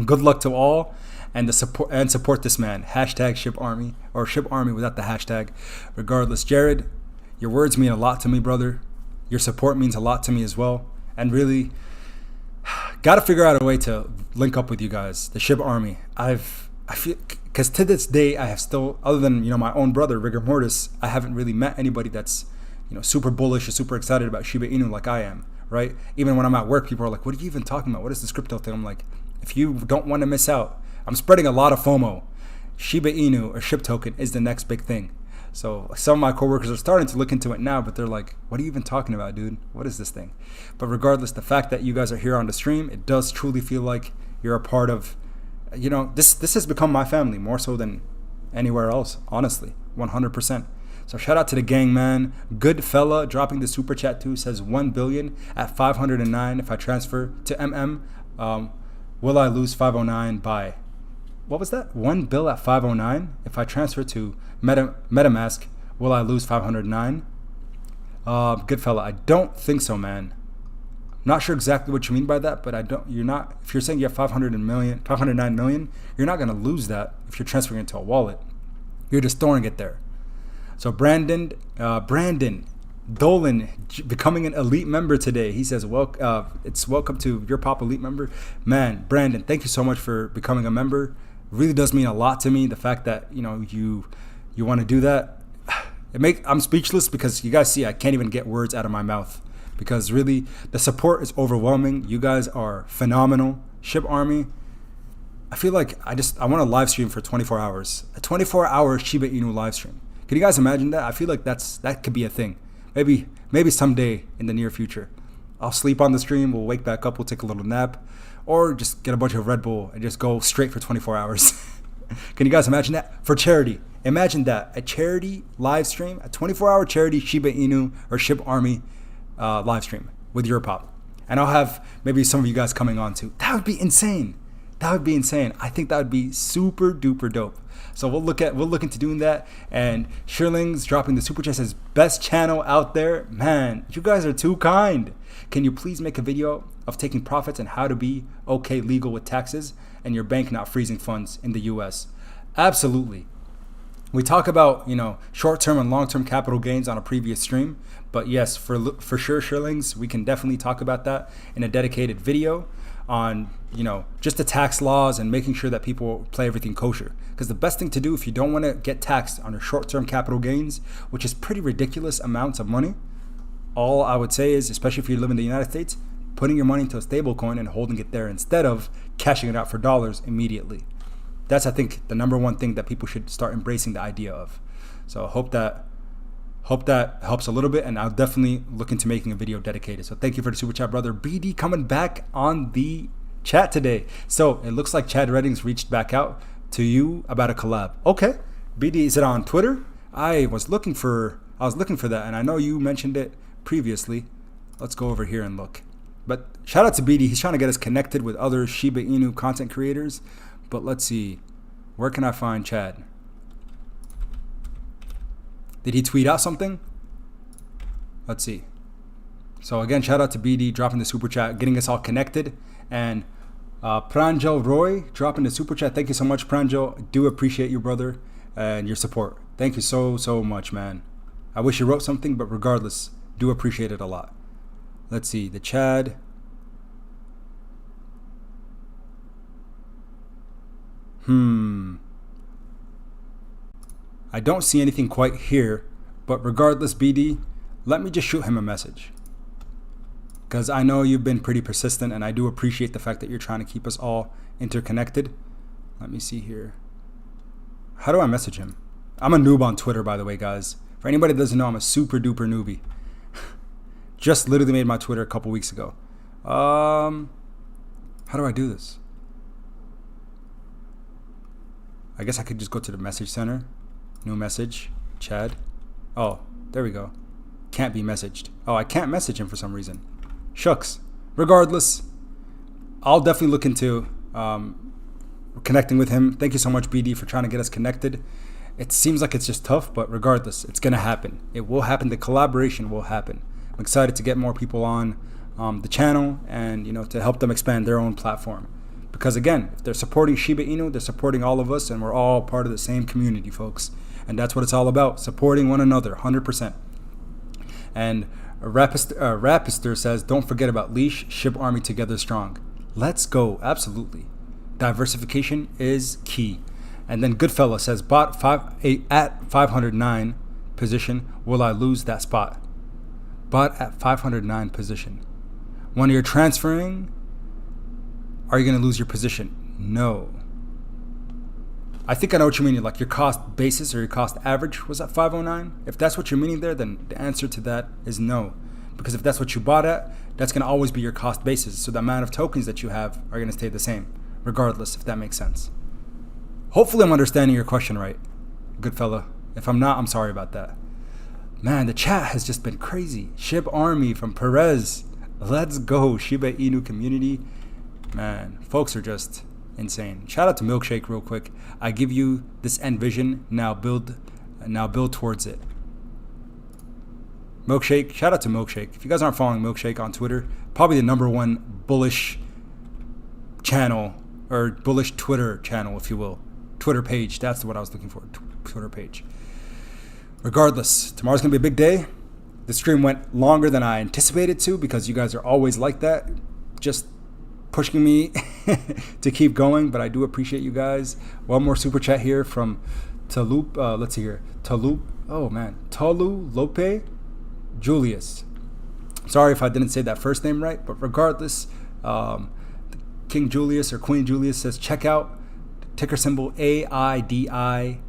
Good luck to all and support this man. Hashtag SHIBARMY, or SHIBARMY without the hashtag. Regardless, Jared, your words mean a lot to me, brother. Your support means a lot to me as well. And really, got to figure out a way to link up with you guys, the SHIB Army. I feel, because to this day, I have still, other than my own brother, Rigor Mortis, I haven't really met anybody that's super bullish or super excited about Shiba Inu like I am, right? Even when I'm at work, people are like, "What are you even talking about? What is this crypto thing?" I'm like, if you don't want to miss out, I'm spreading a lot of FOMO. Shiba Inu or SHIB token is the next big thing. So some of my coworkers are starting to look into it now, but they're like, "What are you even talking about, dude? What is this thing?" But regardless, the fact that you guys are here on the stream, it does truly feel like you're a part of, this has become my family more so than anywhere else, honestly, 100%. So shout out to the gang, man. Good fella dropping the super chat too, says 1 billion at 509 if I transfer to will I lose 509 by, what was that? 1 bill at 509 if I transfer to MetaMask, will I lose 509? Good fella, I don't think so, man. I'm not sure exactly what you mean by that, but if you're saying you have 509 million, you're not gonna lose that if you're transferring it to a wallet. You're just storing it there. So Brandon Dolan becoming an elite member today. He says, it's welcome to your Pop Elite member. Man, Brandon, thank you so much for becoming a member. It really does mean a lot to me. The fact that, you want to do that. I'm speechless because you guys see I can't even get words out of my mouth because really the support is overwhelming. You guys are phenomenal. SHIBARMY. I feel like I want to live stream for 24 hours. A 24-hour Shiba Inu live stream. Can you guys imagine that? I feel like that could be a thing. Maybe someday in the near future. I'll sleep on the stream, we'll wake back up, we'll take a little nap, or just get a bunch of Red Bull and just go straight for 24 hours. Can you guys imagine that? For charity. Imagine that. A charity live stream, a 24-hour charity Shiba Inu or SHIBARMY live stream with your pop. And I'll have maybe some of you guys coming on too. That would be insane. That would be insane. I think that would be super duper dope. So we'll look into doing that. And Shirling's dropping the super chat, says best channel out there. Man, you guys are too kind. Can you please make a video of taking profits and how to be okay legal with taxes and your bank not freezing funds in the US? Absolutely. We talk about, short-term and long-term capital gains on a previous stream. But yes, for sure, Shirlings, we can definitely talk about that in a dedicated video on, just the tax laws and making sure that people play everything kosher. Because the best thing to do if you don't want to get taxed on your short-term capital gains, which is pretty ridiculous amounts of money, all I would say is, especially if you live in the United States, putting your money into a stable coin and holding it there instead of cashing it out for dollars immediately. That's, I think, the number one thing that people should start embracing the idea of. So I hope that helps a little bit, and I'll definitely look into making a video dedicated. So thank you for the super chat, brother. BD coming back on the chat today. So it looks like Chad Reddings reached back out to you about a collab. Okay, BD, is it on Twitter? I was looking for that, and I know you mentioned it previously. Let's go over here and look. But shout out to BD. He's trying to get us connected with other Shiba Inu content creators. But let's see, where can I find Chad? Did he tweet out something? Let's see. So again, shout out to BD dropping the super chat, getting us all connected. And Pranjal Roy dropping the super chat. Thank you so much, Pranjal. Do appreciate you, brother, and your support. Thank you so much, man. I wish you wrote something, but regardless, do appreciate it a lot. Let's see, the Chad. I don't see anything quite here, but regardless, BD, let me just shoot him a message. Because I know you've been pretty persistent, and I do appreciate the fact that you're trying to keep us all interconnected. Let me see here. How do I message him? I'm a noob on Twitter, by the way, guys. For anybody that doesn't know, I'm a super duper newbie. Just literally made my Twitter a couple weeks ago. How do I do this? I guess I could just go to the message center. New message, Chad. Oh, there we go. Can't be messaged. Oh, I can't message him for some reason. Shucks. Regardless, I'll definitely look into connecting with him. Thank you so much, BD, for trying to get us connected. It seems like it's just tough, but regardless, it's going to happen. It will happen. The collaboration will happen. I'm excited to get more people on the channel and, to help them expand their own platform. Because again, if they're supporting Shiba Inu, they're supporting all of us, and we're all part of the same community, folks. And that's what it's all about, supporting one another, 100%. And Rapister says, don't forget about Leash, SHIBARMY together strong. Let's go, absolutely. Diversification is key. And then Goodfella says, bot 5 at 509 position, will I lose that spot? Bot at 509 position. When you're transferring, are you going to lose your position? No. I think I know what you mean. Like your cost basis or your cost average was at 509. If that's what you're meaning there, then the answer to that is no. Because if that's what you bought at, that's going to always be your cost basis. So the amount of tokens that you have are going to stay the same, regardless, if that makes sense. Hopefully I'm understanding your question right, good fella. If I'm not, I'm sorry about that. Man, the chat has just been crazy. SHIBARMY from Perez. Let's go, Shiba Inu community. Man, folks are just insane. Shout out to Milkshake real quick. I give you this end vision. Now build towards it. Milkshake, shout out to Milkshake. If you guys aren't following Milkshake on Twitter, probably the #1 bullish channel, or bullish Twitter channel, if you will. Twitter page, that's what I was looking for, Twitter page. Regardless, tomorrow's gonna be a big day. The stream went longer than I anticipated to because you guys are always like that, just pushing me to keep going, but I do appreciate you guys. One more super chat here from Talup, let's see here, Talup, oh man, Talu Lope Julius. Sorry if I didn't say that first name right, but regardless, King Julius or Queen Julius says, check out ticker symbol AIDI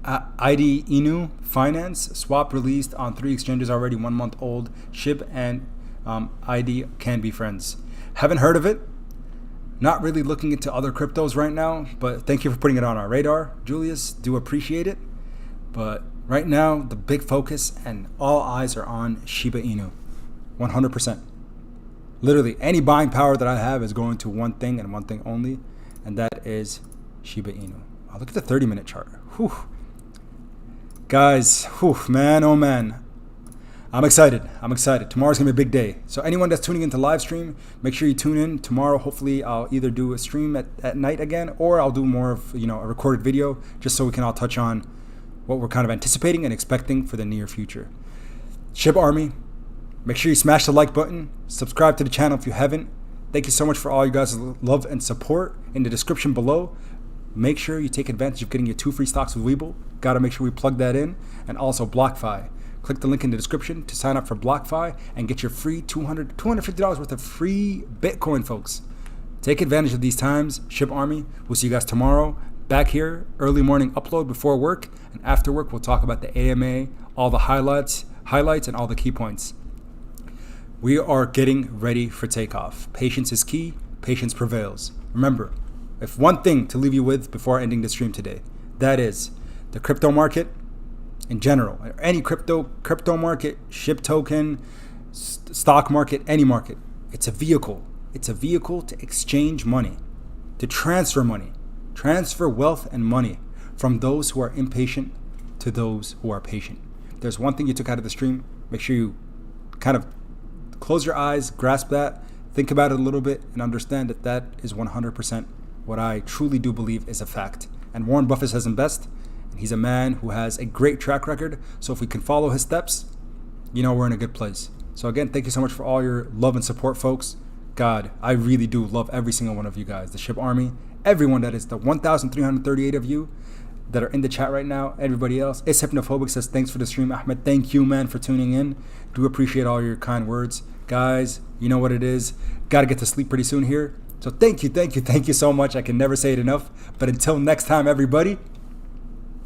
Inu Finance swap released on 3 exchanges already 1 month old. Shib and ID can be friends. Haven't heard of it. Not really looking into other cryptos right now, but thank you for putting it on our radar, Julius. Do appreciate it. But right now, the big focus and all eyes are on Shiba Inu. 100%. Literally, any buying power that I have is going to one thing and one thing only, and that is Shiba Inu. Oh, look at the 30-minute chart. Whew. Guys, whew, man, oh man. I'm excited. Tomorrow's going to be a big day. So anyone that's tuning into live stream, make sure you tune in. Tomorrow, hopefully, I'll either do a stream at night again, or I'll do more of, a recorded video, just so we can all touch on what we're kind of anticipating and expecting for the near future. SHIBARMY, make sure you smash the like button. Subscribe to the channel if you haven't. Thank you so much for all you guys' love and support. In the description below, make sure you take advantage of getting your 2 free stocks with Webull. Got to make sure we plug that in. And also Blockfi. Click the link in the description to sign up for Blockfi and get your free $250 worth of free Bitcoin, folks. Take advantage of these times. SHIBARMY, we'll see you guys tomorrow. Back here, early morning upload before work. And after work, we'll talk about the AMA, all the highlights, and all the key points. We are getting ready for takeoff. Patience is key. Patience prevails. Remember, if one thing to leave you with before ending the stream today, that is the crypto market in general, any crypto market, SHIB token, stock market, any market. It's a vehicle. It's a vehicle to exchange money, to transfer money, transfer wealth and money from those who are impatient to those who are patient. If there's one thing you took out of the stream, make sure you kind of close your eyes, grasp that, think about it a little bit, and understand that that is 100% what I truly do believe is a fact. And Warren Buffett says him best, and he's a man who has a great track record. So if we can follow his steps, we're in a good place. So again, thank you so much for all your love and support, folks. God, I really do love every single one of you guys. The SHIBARMY, everyone that is, the 1,338 of you that are in the chat right now, everybody else. It's Hypnophobic says, thanks for the stream, Ahmed. Thank you, man, for tuning in. Do appreciate all your kind words. Guys, you know what it is. Got to get to sleep pretty soon here. So thank you so much. I can never say it enough. But until next time, everybody,